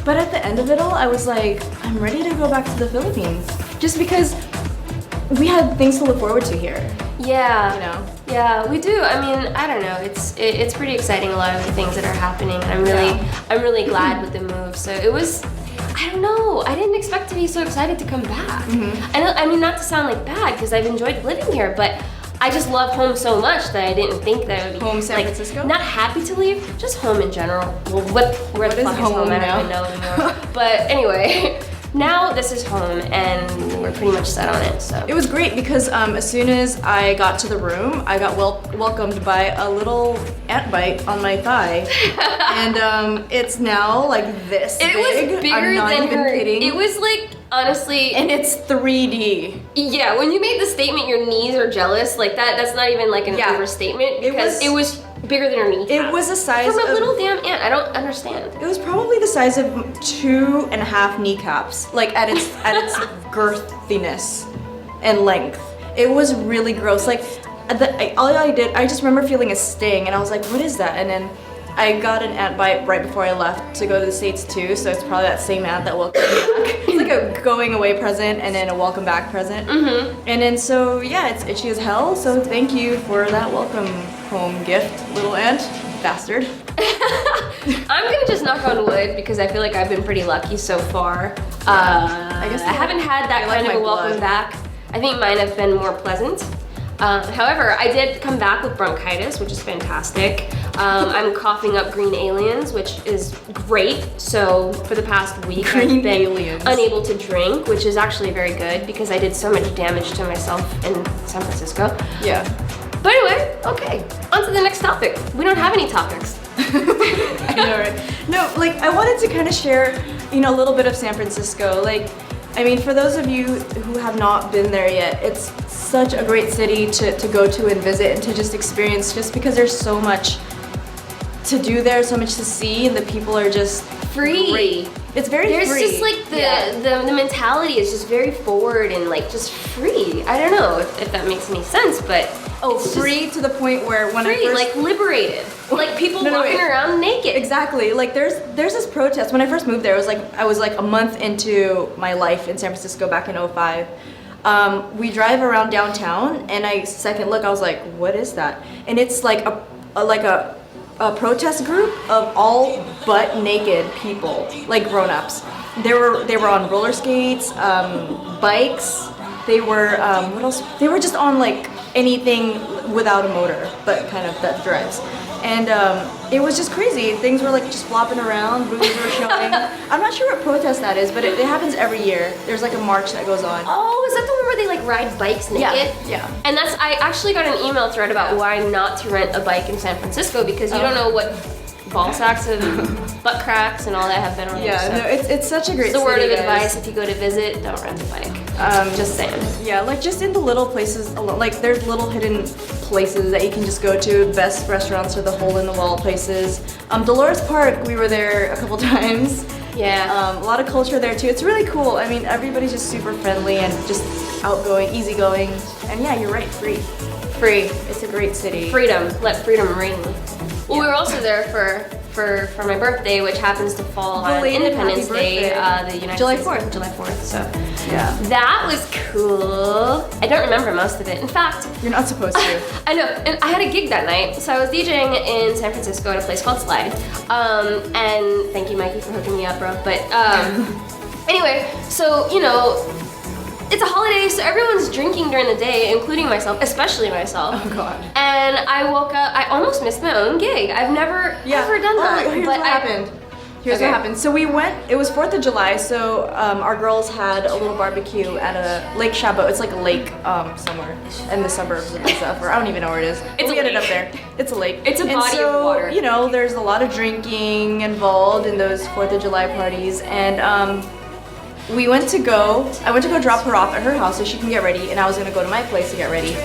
Speaker 4: But at the end of it all, I was like, I'm ready to go back to the Philippines. Just because we had things to look forward to here,
Speaker 5: yeah.
Speaker 4: you know?
Speaker 5: Yeah, we do. I mean, I don't know. It's pretty exciting, a lot of the things that are happening, and I'm really glad with the move. So it was, I don't know. I didn't expect to be so excited to come back. I mean, not to sound like bad because I've enjoyed living here, but I just love home so much that I didn't think that I would be
Speaker 4: Home, San
Speaker 5: like,
Speaker 4: Francisco?
Speaker 5: Not happy to leave, just home in general. Well, where the
Speaker 4: is
Speaker 5: fuck is home?
Speaker 4: home
Speaker 5: I don't
Speaker 4: now?
Speaker 5: even know anymore. But anyway, now this is home, and we're pretty much set on it. So
Speaker 4: It was great because as soon as I got to the room, I got welcomed by a little ant bite on my thigh, and it's now like this
Speaker 5: it
Speaker 4: big.
Speaker 5: was bigger
Speaker 4: I'm not
Speaker 5: than
Speaker 4: even
Speaker 5: her.
Speaker 4: kidding.
Speaker 5: It was like, honestly,
Speaker 4: and it's 3D.
Speaker 5: yeah, when you made the statement your knees are jealous, like that's not even like an
Speaker 4: Yeah.
Speaker 5: overstatement
Speaker 4: It
Speaker 5: because
Speaker 4: was-
Speaker 5: it was bigger than her kneecap.
Speaker 4: It was the size
Speaker 5: from a
Speaker 4: of-
Speaker 5: little damn ant. I don't understand.
Speaker 4: It was probably the size of 2.5 kneecaps, like at its girthiness and length. It was really gross. Like I just remember feeling a sting, and I was like, "What is that?" And then I got an ant bite right before I left to go to the States too, so it's probably that same ant that welcomed me back. It's like a going away present and then a welcome back present. And then so yeah, it's itchy as hell. So thank you for that welcome home gift, little ant bastard.
Speaker 5: I'm gonna just knock on wood because I feel like I've been pretty lucky so far.
Speaker 4: I guess
Speaker 5: I haven't had that
Speaker 4: I like
Speaker 5: kind of
Speaker 4: my
Speaker 5: a welcome
Speaker 4: blood.
Speaker 5: back. I think mine have been more pleasant. However, I did come back with bronchitis, which is fantastic. I'm coughing up green aliens, which is great. So for the past week,
Speaker 4: Green
Speaker 5: I've been
Speaker 4: aliens.
Speaker 5: unable to drink, which is actually very good because I did so much damage to myself in San Francisco.
Speaker 4: Yeah.
Speaker 5: But anyway, okay, on to the next topic. We don't have any topics.
Speaker 4: I know, right? No, like I wanted to kind of share, a little bit of San Francisco. Like, I mean, for those of you who have not been there yet, it's such a great city to go to and visit and to just experience, just because there's so much to do there, so much to see, and the people are just
Speaker 5: Free.
Speaker 4: great. It's very
Speaker 5: There's
Speaker 4: free.
Speaker 5: just like the mentality is just very forward and like just free. I don't know if that makes any sense, but
Speaker 4: oh,
Speaker 5: it's just
Speaker 4: free to the point where when I
Speaker 5: free,
Speaker 4: first
Speaker 5: like liberated, like people
Speaker 4: No,
Speaker 5: walking
Speaker 4: wait.
Speaker 5: around naked.
Speaker 4: Exactly. Like there's this protest. When I first moved there, I was like a month into my life in San Francisco back in 05. We drive around downtown, and I second look, I was like, what is that? And it's like a protest group of all but naked people, like grown-ups. They were on roller skates, bikes. They were what else? They were just on like anything without a motor, but kind of that drives. And it was just crazy. Things were like just flopping around, movies were showing. I'm not sure what protest that is, but it happens every year. There's like a march that goes on.
Speaker 5: Oh, is that the one where they like ride bikes naked?
Speaker 4: Yeah.
Speaker 5: And I actually got an email thread about why not to rent a bike in San Francisco because you don't know what ball sacks and butt cracks and all that have been on
Speaker 4: Yeah,
Speaker 5: so.
Speaker 4: no, it's such a great
Speaker 5: It's the word of
Speaker 4: city, guys.
Speaker 5: advice if you go to visit, don't rent a bike. Just saying.
Speaker 4: Yeah, like just in the little places, like there's little hidden places that you can just go to. Best restaurants are the hole-in-the-wall places. Dolores Park, we were there a couple times.
Speaker 5: Yeah.
Speaker 4: A lot of culture there too. It's really cool. I mean, everybody's just super friendly and just outgoing, easygoing. And yeah, you're right, free. Free. It's a great city.
Speaker 5: Freedom. Let freedom ring. Well, we were also there for my birthday, which happens to fall on
Speaker 4: Belated
Speaker 5: Independence
Speaker 4: happy
Speaker 5: Day,
Speaker 4: birthday.
Speaker 5: the United
Speaker 4: July
Speaker 5: States.
Speaker 4: 4th.
Speaker 5: July 4th. So
Speaker 4: Yeah.
Speaker 5: that was cool. I don't remember most of it. In fact,
Speaker 4: You're not supposed to.
Speaker 5: I know, and I had a gig that night. So I was DJing in San Francisco at a place called Slide. And thank you, Mikey, for hooking me up, bro. But anyway, so it's a holiday, so everyone's drinking during the day, including myself, especially myself.
Speaker 4: Oh God.
Speaker 5: And I woke up. I almost missed my own gig. I've never ever done that.
Speaker 4: Here's
Speaker 5: but
Speaker 4: what happened. Here's
Speaker 5: Okay.
Speaker 4: what happened. So we went, it was 4th of July, so our girls had a little barbecue at a Lake Chabot. It's like a lake somewhere in the suburbs of stuff, or I don't even know where it is.
Speaker 5: It's
Speaker 4: we
Speaker 5: a
Speaker 4: ended up
Speaker 5: lake.
Speaker 4: there. It's a lake.
Speaker 5: It's a
Speaker 4: And
Speaker 5: body of
Speaker 4: so,
Speaker 5: water.
Speaker 4: There's a lot of drinking involved in those 4th of July parties, and I went to go drop her off at her house so she can get ready, and I was gonna go to my place to get ready.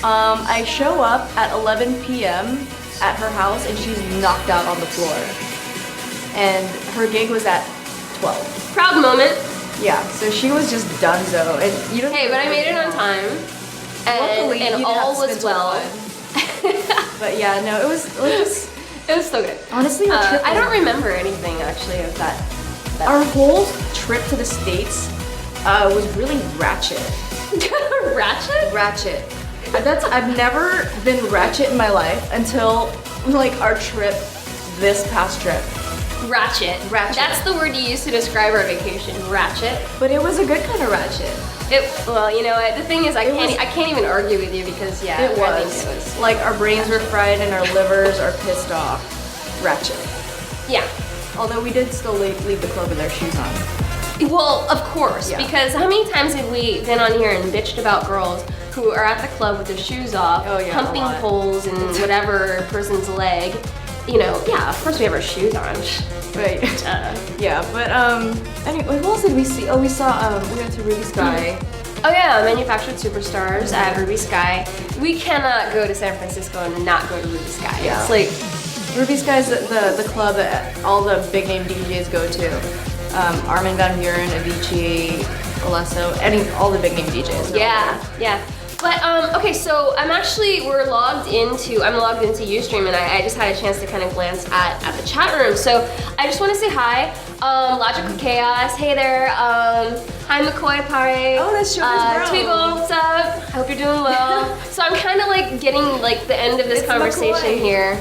Speaker 4: I show up at 11 p.m. at her house, and she's knocked out on the floor. And her gig was at 12.
Speaker 5: Proud moment.
Speaker 4: Yeah, so she was just donezo. And you don't.
Speaker 5: Hey, but I made it on time.
Speaker 4: Luckily,
Speaker 5: And
Speaker 4: you
Speaker 5: all
Speaker 4: didn't have to
Speaker 5: was
Speaker 4: spend
Speaker 5: well.
Speaker 4: fun. But yeah, no, it was just
Speaker 5: It was so good.
Speaker 4: honestly our trip.
Speaker 5: I don't remember anything actually of that.
Speaker 4: Our whole trip to the States was really ratchet.
Speaker 5: Ratchet?
Speaker 4: Ratchet. I've never been ratchet in my life until like our trip, this past trip.
Speaker 5: Ratchet.
Speaker 4: Ratchet.
Speaker 5: That's the word you use to describe our vacation. Ratchet.
Speaker 4: But it was a good kind of ratchet.
Speaker 5: Well, you know what? The thing is, I
Speaker 4: was-
Speaker 5: can't even argue with you because
Speaker 4: It
Speaker 5: I think
Speaker 4: was.
Speaker 5: it was.
Speaker 4: Like our brains were fried and our livers are pissed off. Ratchet.
Speaker 5: Yeah.
Speaker 4: Although we did still leave the club with our shoes on.
Speaker 5: Well, of course,
Speaker 4: Yeah.
Speaker 5: because how many times have we been on here and bitched about girls who are at the club with their shoes off,
Speaker 4: Oh, yeah,
Speaker 5: pumping
Speaker 4: a lot.
Speaker 5: holes in whatever person's leg? Yeah, of course we have our shoes on.
Speaker 4: Right. Yeah, but anyway, who else did we see? Oh, we went to Ruby Sky.
Speaker 5: Oh yeah, Manufactured Superstars at Ruby Sky. We cannot go to San Francisco and not go to Ruby Sky.
Speaker 4: Yeah.
Speaker 5: It's like,
Speaker 4: Ruby Sky's the club that all the big name DJs go to. Armin van Buuren, Avicii, Alesso, all the big name DJs.
Speaker 5: yeah. But okay, so I'm logged into Ustream, and I just had a chance to kind of glance at the chat room. So I just want to say hi, Logical Chaos, hey there, hi McCoy Pare,
Speaker 4: Oh, that's Showbiz Bro.
Speaker 5: Twiggle, what's up? Hope you're doing well. So I'm kind of like getting like the end of this
Speaker 4: It's
Speaker 5: conversation
Speaker 4: McCoy.
Speaker 5: here.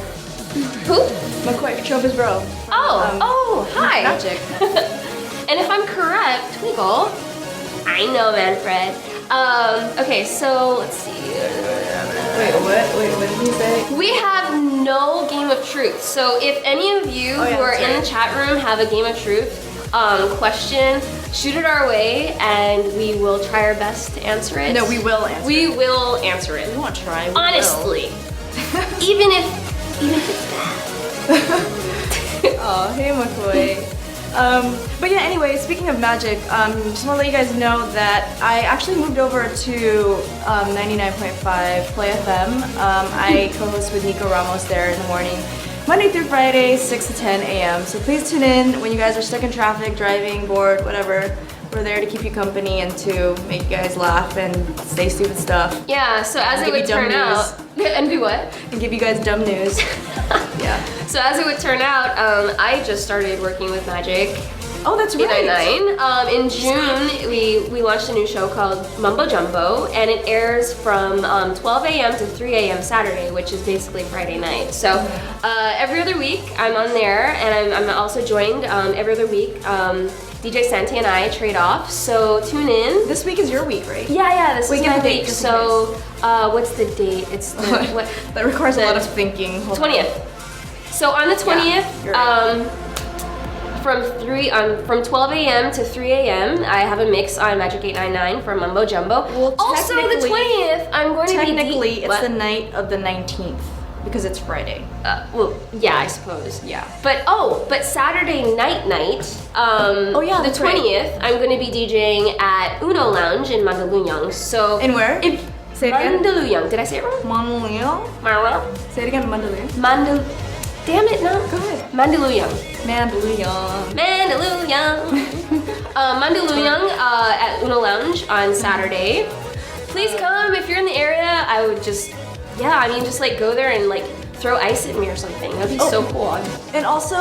Speaker 5: Who?
Speaker 4: McCoy, Showbiz Bro.
Speaker 5: Oh, hi.
Speaker 4: Magic.
Speaker 5: And if I'm correct, Twiggle, I know Manfred. Okay, so let's see.
Speaker 4: Wait, what did he say?
Speaker 5: We have no game of truth. So if any of you
Speaker 4: Oh, yeah,
Speaker 5: who are
Speaker 4: that's
Speaker 5: in
Speaker 4: right.
Speaker 5: the chat room have a game of truth question, shoot it our way and we will try our best to answer it.
Speaker 4: No, we will answer.
Speaker 5: We will answer it.
Speaker 4: We won't try. We will.
Speaker 5: Honestly. even if it's bad.
Speaker 4: Oh, hey McCoy. But yeah, anyway, speaking of magic, just want to let you guys know that I actually moved over to 99.5 Play FM. I co-host with Nico Ramos there in the morning, Monday through Friday, 6 to 10 a.m. So please tune in when you guys are stuck in traffic, driving, bored, whatever. We're there to keep you company and to make you guys laugh and say stupid stuff
Speaker 5: Yeah, so as it
Speaker 4: Give you
Speaker 5: would
Speaker 4: dumb
Speaker 5: turn out, and do what?
Speaker 4: and give you guys dumb news. Yeah.
Speaker 5: So as it would turn out, I just started working with Magic
Speaker 4: Oh, that's right.
Speaker 5: 899. In June, we launched a new show called Mumbo Jumbo, and it airs from 12 a.m. to 3 a.m. Saturday, which is basically Friday night. So every other week, I'm on there, and I'm also joined every other week DJ Santi and I trade off. So tune in.
Speaker 4: This week is your week, right?
Speaker 5: Yeah, this is
Speaker 4: give
Speaker 5: my
Speaker 4: the date
Speaker 5: week.
Speaker 4: just in
Speaker 5: So what's the date? It's the what?
Speaker 4: That requires a
Speaker 5: The
Speaker 4: lot of thinking. Hold on.
Speaker 5: 20th. So on the 20th,
Speaker 4: you're right.
Speaker 5: from 12 a.m. to 3 a.m. I have a mix on Magic 899 for Mumbo Jumbo.
Speaker 4: Well,
Speaker 5: also the
Speaker 4: technically-
Speaker 5: 20th, I'm going to be
Speaker 4: Technically, it's
Speaker 5: what?
Speaker 4: the night of the 19th because it's Friday.
Speaker 5: Well, yeah, I suppose.
Speaker 4: Yeah.
Speaker 5: But Saturday night.
Speaker 4: Oh, yeah,
Speaker 5: the
Speaker 4: that's right.
Speaker 5: 20th, I'm going to be DJing at Uno Lounge in Mandaluyong. So
Speaker 4: In where? Say it again.
Speaker 5: Mandaluyong. Did I say it wrong?
Speaker 4: Mandaluyong?
Speaker 5: Marwa?
Speaker 4: Say it again, Mandaluyong.
Speaker 5: Damn it, no.
Speaker 4: Go ahead.
Speaker 5: Mandaluyong.
Speaker 4: Mandaluyong.
Speaker 5: Mandaluyong at Uno Lounge on Saturday. Please come if you're in the area. I would just like go there and like throw ice at me or something. That'd be so cool.
Speaker 4: And also,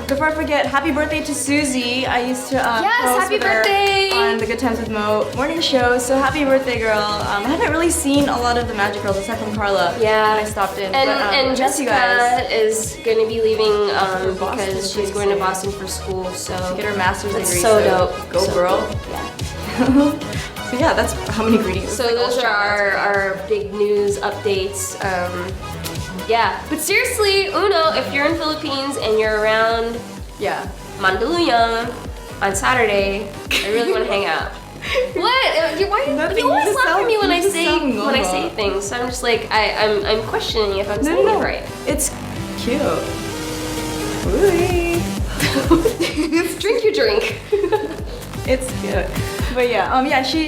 Speaker 4: before I forget, happy birthday to Susie. I used to
Speaker 5: Yes,
Speaker 4: host
Speaker 5: happy
Speaker 4: with her
Speaker 5: birthday!
Speaker 4: on the Good Times with Mo morning show. So happy birthday, girl. I haven't really seen a lot of the Magic Girls aside from Carla.
Speaker 5: Yeah.
Speaker 4: when I stopped in.
Speaker 5: And
Speaker 4: but,
Speaker 5: and
Speaker 4: miss you guys.
Speaker 5: Jessica is going to be leaving
Speaker 4: Boston
Speaker 5: because she's
Speaker 4: pretty
Speaker 5: going to
Speaker 4: soon.
Speaker 5: Boston for school. So
Speaker 4: Get her master's
Speaker 5: that's
Speaker 4: degree.
Speaker 5: so dope.
Speaker 4: Go,
Speaker 5: So
Speaker 4: girl.
Speaker 5: cool. Yeah.
Speaker 4: So yeah, that's how many greetings.
Speaker 5: So those are our big news updates. Yeah, but seriously, Uno, if you're in Philippines and you're around
Speaker 4: Yeah.
Speaker 5: Mandaluyong on Saturday, I really want to hang out. What? Why?
Speaker 4: Nothing,
Speaker 5: You always
Speaker 4: you just
Speaker 5: laugh at
Speaker 4: sound-
Speaker 5: me when
Speaker 4: you
Speaker 5: I
Speaker 4: just
Speaker 5: say
Speaker 4: sound
Speaker 5: things. So I'm just like I'm questioning if I'm saying it right.
Speaker 4: It's cute. Ooh.
Speaker 5: Drink your drink.
Speaker 4: It's cute. But yeah, she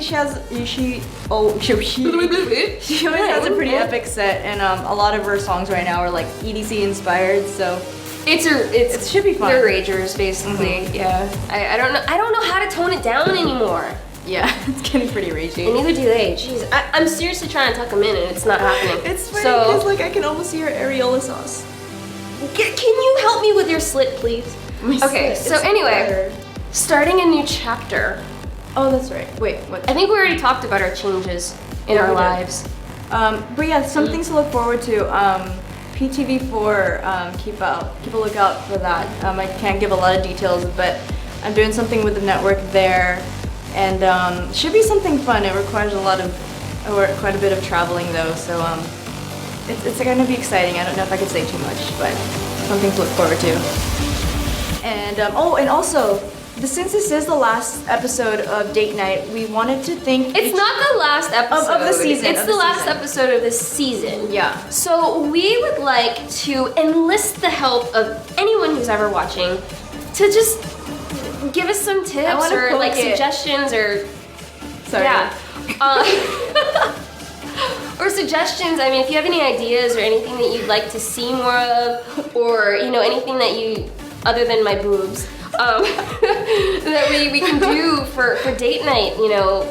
Speaker 4: always has a pretty epic set, and a lot of her songs right now are like EDC inspired. So
Speaker 5: It
Speaker 4: should be fun.
Speaker 5: They're ragers, basically. Yeah. I don't know how to tone it down anymore.
Speaker 4: yeah, it's getting pretty
Speaker 5: And
Speaker 4: ragey.
Speaker 5: neither do they. Jeez, I'm seriously trying to tuck them in, and it's not happening.
Speaker 4: It's funny because
Speaker 5: so.
Speaker 4: like I can almost see her areola sauce.
Speaker 5: Can you help me with your slit, please? Okay.
Speaker 4: slit
Speaker 5: So
Speaker 4: is
Speaker 5: anyway,
Speaker 4: better.
Speaker 5: starting a new chapter.
Speaker 4: Oh, that's right. Wait, what?
Speaker 5: I think we already talked about our changes in
Speaker 4: Yeah,
Speaker 5: our
Speaker 4: we did.
Speaker 5: lives.
Speaker 4: But yeah, some things to look forward to. PTV4, keep a lookout for that. I can't give a lot of details, but I'm doing something with the network there, and should be something fun. It requires quite a bit of traveling though, so it's gonna be exciting. I don't know if I can say too much, but something to look forward to. And and also, since this is the last episode of Date Night, we wanted to think
Speaker 5: It's not the last episode
Speaker 4: of the season,
Speaker 5: It's
Speaker 4: of
Speaker 5: the
Speaker 4: the
Speaker 5: last
Speaker 4: season.
Speaker 5: episode of this season.
Speaker 4: Yeah.
Speaker 5: So we would like to enlist the help of anyone who's ever watching to just give us some tips
Speaker 4: wanna
Speaker 5: or like
Speaker 4: poke it.
Speaker 5: suggestions or
Speaker 4: Sorry.
Speaker 5: yeah. Or suggestions. I mean, if you have any ideas or anything that you'd like to see more of, or anything that you, other than my boobs, that we can do for date night,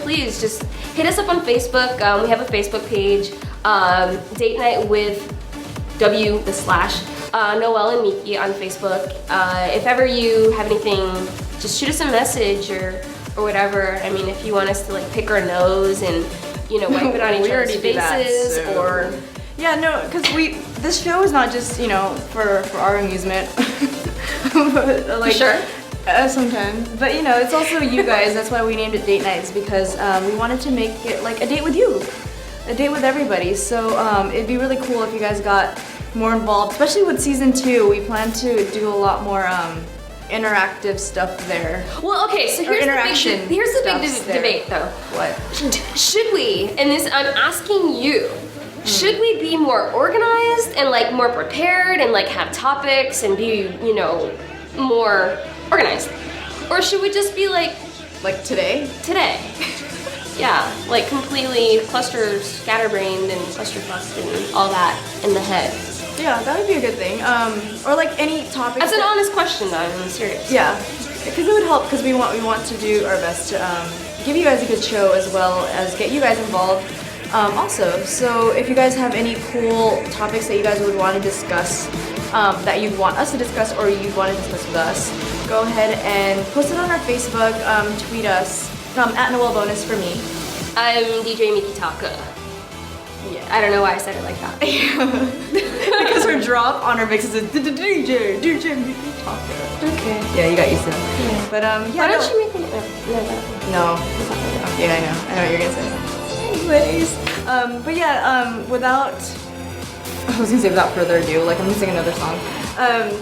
Speaker 5: please just hit us up on Facebook. We have a Facebook page, Date Night with Noelle and Miki on Facebook. If ever you have anything, just shoot us a message or whatever. I mean, if you want us to like pick our nose and wipe it on each
Speaker 4: We
Speaker 5: other's
Speaker 4: already do that,
Speaker 5: faces,
Speaker 4: so-
Speaker 5: or
Speaker 4: Yeah, no, because this show is not just, for our amusement. But, like,
Speaker 5: sure?
Speaker 4: Sometimes. But, it's also you guys. That's why we named it Date Nights, because we wanted to make it like a date with you. A date with everybody. So it'd be really cool if you guys got more involved, especially with season 2. We plan to do a lot more interactive stuff there.
Speaker 5: Well, okay. So here's
Speaker 4: interaction
Speaker 5: the big
Speaker 4: stuff's there.
Speaker 5: debate, though.
Speaker 4: What?
Speaker 5: Should we? And this, I'm asking you. Should we be more organized and like more prepared and like have topics and be more organized, or should we just be like
Speaker 4: today?
Speaker 5: Yeah, like completely scatterbrained and clusterfucked and all that in the head.
Speaker 4: Yeah, that would be a good thing. Or like any topics.
Speaker 5: That's an
Speaker 4: that-
Speaker 5: honest question, though. I'm serious.
Speaker 4: Yeah, because it would help because we want to do our best to give you guys a good show as well as get you guys involved. Also, so if you guys have any cool topics that you guys would want to discuss, that you'd want us to discuss or you'd want to discuss with us, go ahead and post it on our Facebook, tweet us, at Noelle Bonus for me.
Speaker 5: I'm DJ Miki Taka. Yeah, I don't know why I said it like that.
Speaker 4: Because her drop on her mix is a DJ Miki Taco.
Speaker 5: Okay.
Speaker 4: Yeah, you got used to it. But yeah.
Speaker 5: Why don't you make me? No,
Speaker 4: No. Okay, I know what you're gonna say. Anyways, but yeah, without without further ado, like I'm gonna sing another song.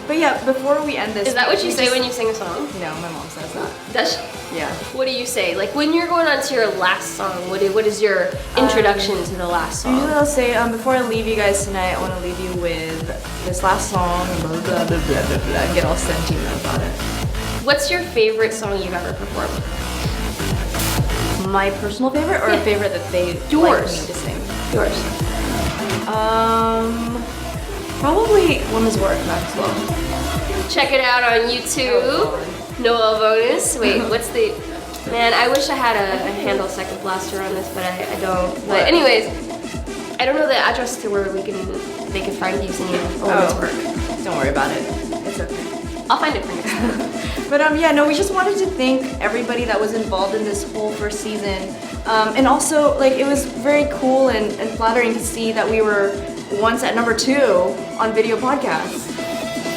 Speaker 4: But yeah, before we end this,
Speaker 5: Is that what you
Speaker 4: we
Speaker 5: say
Speaker 4: just-
Speaker 5: when you sing a song?
Speaker 4: No, my mom says that.
Speaker 5: Does she?
Speaker 4: Yeah.
Speaker 5: What do you say? Like when you're going on to your last song, what is your introduction to the last song?
Speaker 4: Usually I'll say, before I leave you guys tonight, I want to leave you with this last song, blah, blah, blah, blah, blah, blah, and get all sentimental about it.
Speaker 5: What's your favorite song you've ever performed?
Speaker 4: My personal favorite or a favorite that they like
Speaker 5: Yours.
Speaker 4: me to sing?
Speaker 5: Yours.
Speaker 4: Probably Women's Work, Maxwell.
Speaker 5: Check it out on YouTube. Noelle Bonus. Wait, what's the... Man, I wish I had a handle second blaster on this, but I don't. But anyways, I don't know the address to where they can find you singing Women's Work.
Speaker 4: Don't worry about it. It's okay.
Speaker 5: I'll find it for next time.
Speaker 4: But yeah, no, we just wanted to thank everybody that was involved in this whole first season. And also, like, it was very cool and flattering to see that we were once at number 2 on video podcasts.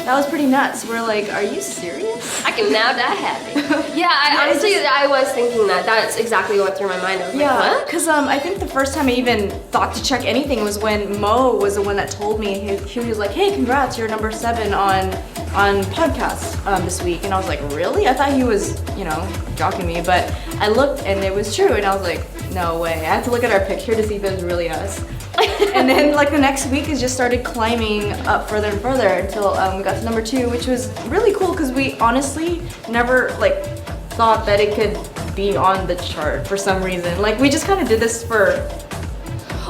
Speaker 4: That was pretty nuts. We're like, are you serious?
Speaker 5: I can now die happy. Yeah, I was thinking that. That's exactly what went through my mind. I was like,
Speaker 4: Yeah,
Speaker 5: what?
Speaker 4: because I think the first time I even thought to check anything was when Mo was the one that told me. He was like, hey, congrats, you're number 7 on podcasts this week. And I was like, really? I thought he was, joking me. But I looked and it was true. And I was like, no way. I had to look at our picture to see if it was really us. And then like the next week it just started climbing up further and further until we got to number 2, which was really cool because we honestly never like thought that it could be on the chart for some reason. Like we just kind of did this for.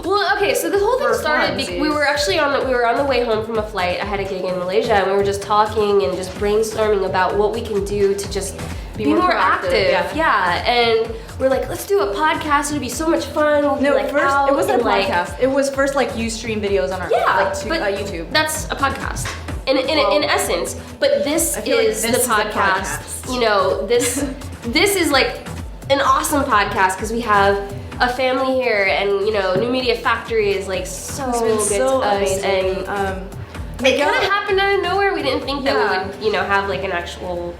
Speaker 5: Well, okay, so this whole thing
Speaker 4: For
Speaker 5: started because we were actually on the way home from a flight. I had a gig in Malaysia, and we were just talking and just brainstorming about what we can do to just be more
Speaker 4: proactive,
Speaker 5: active. Yeah, and we're like, let's do a podcast. It'll be so much fun. We'll be
Speaker 4: No,
Speaker 5: like
Speaker 4: first
Speaker 5: out
Speaker 4: it wasn't
Speaker 5: and,
Speaker 4: a
Speaker 5: like,
Speaker 4: podcast. It was first like you stream videos on our YouTube.
Speaker 5: That's a podcast. In essence, but this
Speaker 4: I feel like
Speaker 5: is
Speaker 4: this
Speaker 5: the
Speaker 4: is a
Speaker 5: podcast.
Speaker 4: podcast.
Speaker 5: This is like an awesome podcast because we have a family here, and New Media Factory is like so
Speaker 4: It's been
Speaker 5: good
Speaker 4: so
Speaker 5: to us,
Speaker 4: amazing.
Speaker 5: and it kind of happened out of nowhere. We didn't think that we would have like an actual.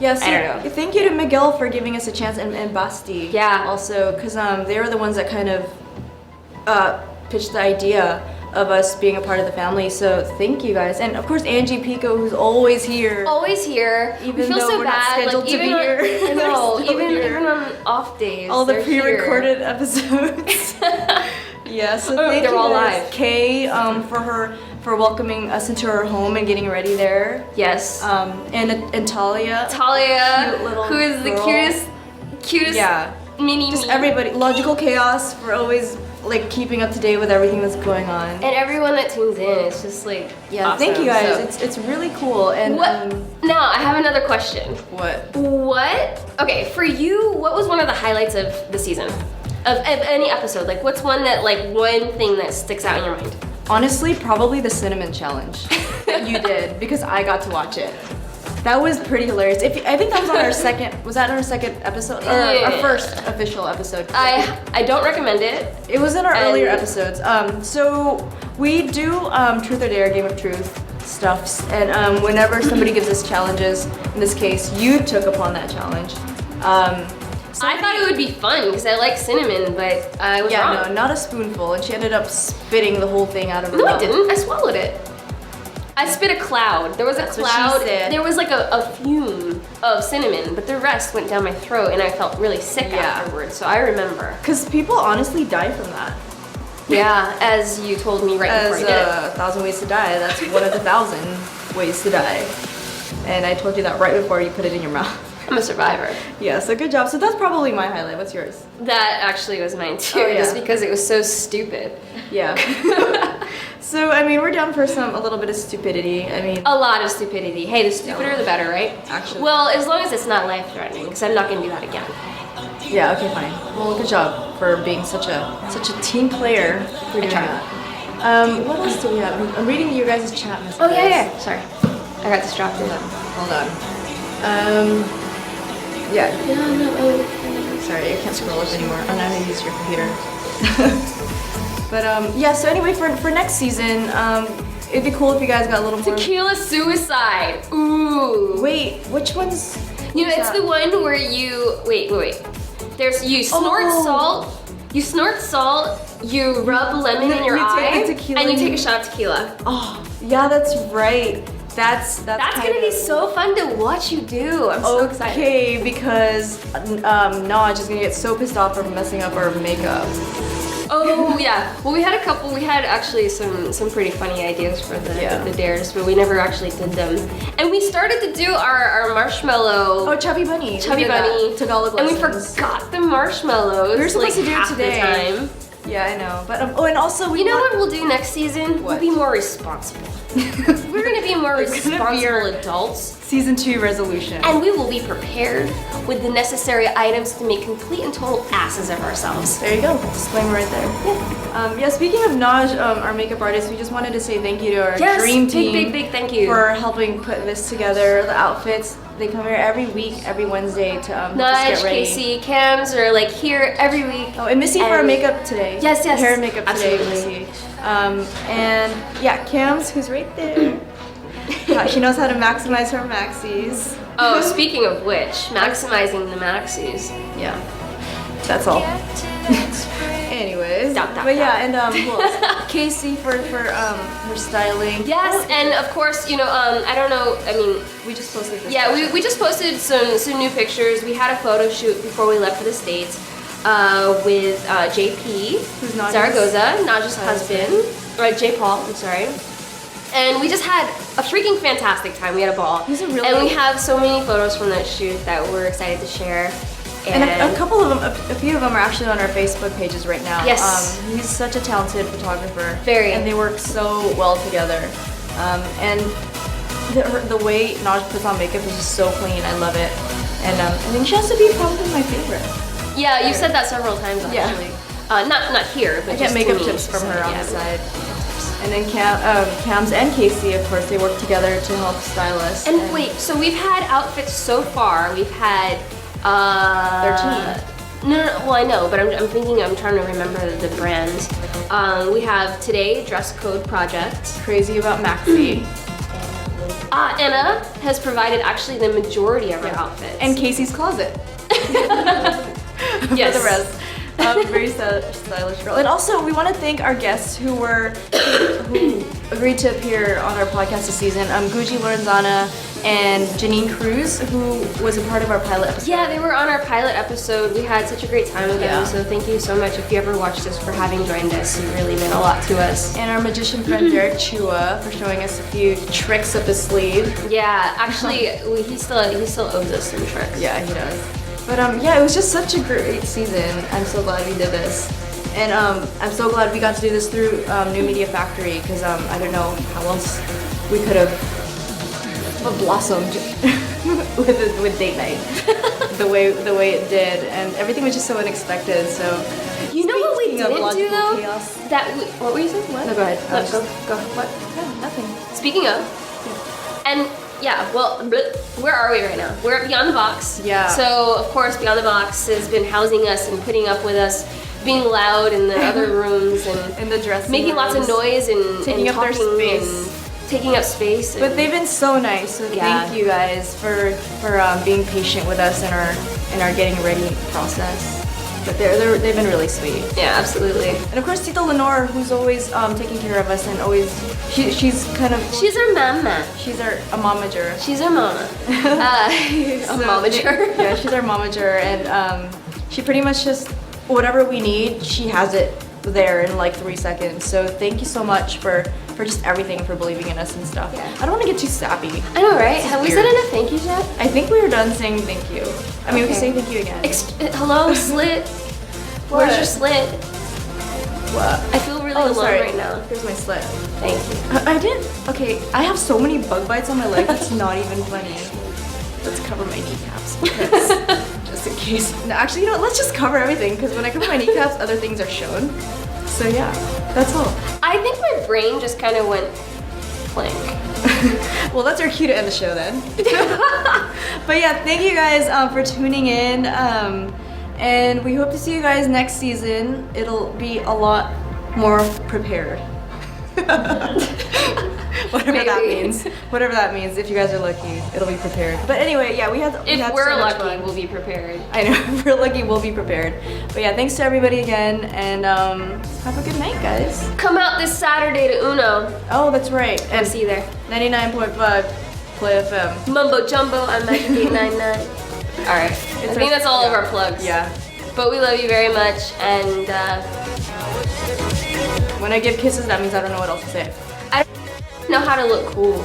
Speaker 4: Yes,
Speaker 5: I don't know.
Speaker 4: Thank you to Miguel for giving us a chance, and Basti.
Speaker 5: Yeah.
Speaker 4: Also, because they were the ones that kind of pitched the idea of us being a part of the family. So thank you guys, and of course Angie Pico, who's always here.
Speaker 5: Always here.
Speaker 4: Even
Speaker 5: we feel
Speaker 4: though
Speaker 5: so
Speaker 4: we're not
Speaker 5: bad.
Speaker 4: scheduled
Speaker 5: like
Speaker 4: to
Speaker 5: even
Speaker 4: be here.
Speaker 5: I know.
Speaker 4: They're still
Speaker 5: even
Speaker 4: here.
Speaker 5: on off days.
Speaker 4: All the
Speaker 5: they're here.
Speaker 4: pre-recorded episodes. Yeah, so thank
Speaker 5: They're
Speaker 4: you
Speaker 5: all
Speaker 4: guys.
Speaker 5: live.
Speaker 4: Kay, for welcoming us into her home and getting ready there.
Speaker 5: Yes.
Speaker 4: And Talia.
Speaker 5: Talia,
Speaker 4: Cute little
Speaker 5: who is the
Speaker 4: girl.
Speaker 5: cutest
Speaker 4: Yeah.
Speaker 5: mini
Speaker 4: Just
Speaker 5: me.
Speaker 4: everybody. Logical Chaos for always like keeping up to date with everything that's going on.
Speaker 5: And everyone that tunes in, it's just like
Speaker 4: Yeah,
Speaker 5: awesome.
Speaker 4: thank you guys.
Speaker 5: So-
Speaker 4: It's really cool. And
Speaker 5: what? Now I have another question.
Speaker 4: what?
Speaker 5: What? Okay, for you, what was one of the highlights of the season? Of any episode? Like, what's one thing that sticks out in your mind?
Speaker 4: Honestly, probably the cinnamon challenge that you did because I got to watch it. That was pretty hilarious. I think that was on our second. Was that our second episode or our
Speaker 5: Yeah.
Speaker 4: first official episode?
Speaker 5: I don't recommend it.
Speaker 4: It was in our
Speaker 5: And-
Speaker 4: earlier episodes. So we do Truth or Dare, Game of Truth stuffs, and whenever somebody gives us challenges, in this case, you took upon that challenge.
Speaker 5: I thought it would be fun because I like cinnamon, but I was
Speaker 4: Yeah,
Speaker 5: wrong.
Speaker 4: no, not a spoonful, and she ended up spitting the whole thing out of her
Speaker 5: No, I
Speaker 4: mouth.
Speaker 5: didn't. I swallowed it. I spit a cloud. There was
Speaker 4: That's
Speaker 5: a
Speaker 4: what she
Speaker 5: cloud.
Speaker 4: said.
Speaker 5: There was like a fume of cinnamon, but the rest went down my throat, and I felt really sick
Speaker 4: Yeah.
Speaker 5: afterwards. So I remember.
Speaker 4: Because people honestly die from that.
Speaker 5: Yeah, as you told me right before
Speaker 4: As
Speaker 5: you did it.
Speaker 4: 1,000 ways to die, that's one of the 1,000 ways to die. And I told you that right before you put it in your mouth.
Speaker 5: I'm a survivor.
Speaker 4: Yeah, so good job. So that's probably my highlight. What's yours?
Speaker 5: That actually was mine too,
Speaker 4: Oh, yeah.
Speaker 5: just because it was so stupid.
Speaker 4: Yeah. So, I mean, we're down for a little bit of stupidity. I mean,
Speaker 5: A lot of stupidity. Hey, the stupider the better, right?
Speaker 4: Actually.
Speaker 5: Well, as long as it's not life-threatening, because I'm not gonna do that again.
Speaker 4: yeah, okay, fine. Well, good job for being such a team player. For doing
Speaker 5: tried.
Speaker 4: that. What else do we have? I'm reading you guys' chat messages.
Speaker 5: Oh yeah. Sorry, I got distracted.
Speaker 4: Hold on. Yeah. Sorry, I can't scroll up anymore. I don't know how to use your computer. But yeah. So anyway, for next season, it'd be cool if you guys got a little more.
Speaker 5: Tequila suicide. Ooh.
Speaker 4: Wait, which one's?
Speaker 5: You know, it's
Speaker 4: that?
Speaker 5: the one where you wait. There's you snort
Speaker 4: Oh.
Speaker 5: salt. You snort salt. You rub lemon in your
Speaker 4: You take
Speaker 5: eye,
Speaker 4: the tequila
Speaker 5: and you
Speaker 4: and
Speaker 5: take
Speaker 4: you-
Speaker 5: a shot of tequila.
Speaker 4: Oh, yeah, that's right. That's
Speaker 5: That's
Speaker 4: kind
Speaker 5: gonna be
Speaker 4: of-
Speaker 5: so fun to watch you do. I'm so excited.
Speaker 4: Okay, because Naj is gonna get so pissed off for messing up our makeup.
Speaker 5: Oh yeah. Well, we had a couple. We had actually some pretty funny ideas for
Speaker 4: Yeah.
Speaker 5: the dares, but we never actually did them. And we started to do our marshmallow.
Speaker 4: Oh, Chubby Bunny.
Speaker 5: Chubby
Speaker 4: We did that.
Speaker 5: Bunny.
Speaker 4: Tagalog
Speaker 5: And we
Speaker 4: lessons.
Speaker 5: forgot the marshmallows.
Speaker 4: We were supposed
Speaker 5: like,
Speaker 4: to do it
Speaker 5: half
Speaker 4: today.
Speaker 5: the time.
Speaker 4: Yeah, I know. But and also we
Speaker 5: You know
Speaker 4: want-
Speaker 5: what we'll do next season?
Speaker 4: What?
Speaker 5: We'll be more responsible. We're gonna be more
Speaker 4: It's gonna be
Speaker 5: responsible
Speaker 4: our-
Speaker 5: adults.
Speaker 4: Season 2 resolution.
Speaker 5: And we will be prepared with the necessary items to make complete and total asses of ourselves.
Speaker 4: There you go. Disclaimer right there. Yeah. Speaking of Naj, our makeup artist, we just wanted to say thank you to our
Speaker 5: Yes,
Speaker 4: dream
Speaker 5: big,
Speaker 4: team.
Speaker 5: big thank you.
Speaker 4: For helping put this together. The outfits. They come here every week, every Wednesday to help us
Speaker 5: Nudge,
Speaker 4: get ready.
Speaker 5: Casey, Cams are like here every week.
Speaker 4: Oh, and Missy for our
Speaker 5: And-
Speaker 4: makeup today.
Speaker 5: Yes, yes.
Speaker 4: Hair and makeup today,
Speaker 5: Absolutely.
Speaker 4: Missy. And yeah, Cams, who's right there. Yeah, she knows how to maximize her maxis.
Speaker 5: Oh, speaking of which, maximizing the maxis.
Speaker 4: Yeah, that's all. Anyways,
Speaker 5: Dot, dot,
Speaker 4: but yeah,
Speaker 5: dot.
Speaker 4: and who else? Casey for her styling.
Speaker 5: Yes, and of course, you know, I don't know, I mean,
Speaker 4: We just posted this.
Speaker 5: yeah, we just posted some new pictures. We had a photo shoot before we left for the States with JP,
Speaker 4: Who's Naja's
Speaker 5: Zaragoza, Naja's husband, or J. Paul, I'm sorry. And we just had a freaking fantastic time. We had a ball.
Speaker 4: He's a really-
Speaker 5: And we have so many photos from that shoot that we're excited to share.
Speaker 4: And a couple of them, a few of them are actually on our Facebook pages right now.
Speaker 5: Yes.
Speaker 4: He's such a talented photographer.
Speaker 5: Very.
Speaker 4: And they work so well together. And the way Naj puts on makeup is just so clean. I love it. And I think she has to be probably my favorite.
Speaker 5: Yeah, you've said that several times
Speaker 4: Yeah.
Speaker 5: actually. Not here, but
Speaker 4: I
Speaker 5: just
Speaker 4: get makeup
Speaker 5: to me,
Speaker 4: tips from
Speaker 5: so,
Speaker 4: her on
Speaker 5: yeah.
Speaker 4: the side. And then Cams and Casey, of course, they work together to help style us.
Speaker 5: And wait, so we've had outfits so far. We've had
Speaker 4: 13.
Speaker 5: No, well I know, but I'm thinking. I'm trying to remember the brand. We have today Dress Code Project.
Speaker 4: Crazy about Maxi.
Speaker 5: Anna has provided actually the majority of our outfits.
Speaker 4: And Casey's closet.
Speaker 5: yes,
Speaker 4: For the rest. Very stylish girl. And also, we want to thank our guests who agreed to appear on our podcast this season. Gucci Lorenzana and Janine Cruz, who was a part of our pilot episode.
Speaker 5: Yeah, they were on our pilot episode. We had such a great time with them.
Speaker 4: Yeah.
Speaker 5: So thank you so much. If you ever watched this, for having joined us, you really meant a lot to us.
Speaker 4: And our magician friend Derek Chua for showing us a few tricks up his sleeve.
Speaker 5: Yeah, actually, he still owes us some tricks.
Speaker 4: Yeah, he does. But yeah, it was just such a great season. I'm so glad we did this. And I'm so glad we got to do this through New Media Factory because I don't know how else we could have blossomed with date night the way it did, and everything was just so unexpected. So
Speaker 5: You know what we
Speaker 4: speaking of
Speaker 5: didn't do
Speaker 4: logical
Speaker 5: though?
Speaker 4: chaos-
Speaker 5: What were you saying? What?
Speaker 4: No, go ahead.
Speaker 5: No, go. What?
Speaker 4: No, nothing.
Speaker 5: Speaking of, and yeah, well, where are we right now? We're at Beyond the Box.
Speaker 4: Yeah.
Speaker 5: So of course, Beyond the Box has been housing us and putting up with us, being loud in the other rooms and
Speaker 4: In the dressing
Speaker 5: making lots of
Speaker 4: rooms. Taking
Speaker 5: noise and
Speaker 4: up their
Speaker 5: talking
Speaker 4: space.
Speaker 5: and taking up space. And
Speaker 4: But they've been so nice. So
Speaker 5: Yeah.
Speaker 4: thank you guys for being patient with us in our getting ready process. But they've been really sweet.
Speaker 5: yeah, absolutely.
Speaker 4: And of course, Tita Lenore, who's always taking care of us and always she's kind of
Speaker 5: She's our mama.
Speaker 4: she's our a momager.
Speaker 5: She's our mama. A momager.
Speaker 4: Yeah, she's our momager, and she pretty much just whatever we need, she has it there in like 3 seconds. So thank you so much for just everything, for believing in us and stuff.
Speaker 5: Yeah.
Speaker 4: I don't want to get too sappy.
Speaker 5: I know, right?
Speaker 4: This is
Speaker 5: Have we
Speaker 4: weird.
Speaker 5: said enough thank yous yet?
Speaker 4: I think we were done saying thank you. I mean, we can
Speaker 5: Okay.
Speaker 4: say thank you again.
Speaker 5: Hello, Slit.
Speaker 4: What?
Speaker 5: Where's your slit?
Speaker 4: What?
Speaker 5: I feel really
Speaker 4: Oh,
Speaker 5: alone
Speaker 4: sorry.
Speaker 5: right now.
Speaker 4: Here's my slit.
Speaker 5: Thank you.
Speaker 4: I did. Okay, I have so many bug bites on my leg. It's not even funny. Let's cover my kneecaps because, just in case. No, actually, you know what? Let's just cover everything because when I cover my kneecaps, other things are shown. So yeah, that's all.
Speaker 5: I think my brain just kind of went blank.
Speaker 4: Well, that's our cue to end the show then. But yeah, thank you guys for tuning in. And we hope to see you guys next season. It'll be a lot more prepared. Whatever that
Speaker 5: Maybe.
Speaker 4: means. Whatever that means. If you guys are lucky, it'll be prepared. But anyway, yeah, we had.
Speaker 5: If
Speaker 4: had
Speaker 5: we're
Speaker 4: so much
Speaker 5: lucky,
Speaker 4: fun.
Speaker 5: we'll be prepared.
Speaker 4: I know. If we're lucky, we'll be prepared. But yeah, thanks to everybody again, and have a good night, guys.
Speaker 5: Come out this Saturday to Uno.
Speaker 4: Oh, that's right.
Speaker 5: I'll
Speaker 4: And
Speaker 5: see you there.
Speaker 4: 99.5 Play FM.
Speaker 5: Mumbo Jumbo, I'm Magic 899. Alright, I think that's all of our plugs.
Speaker 4: Yeah.
Speaker 5: But we love you very much, and
Speaker 4: When I give kisses, that means I don't know what else to say.
Speaker 5: I don't know how to look cool.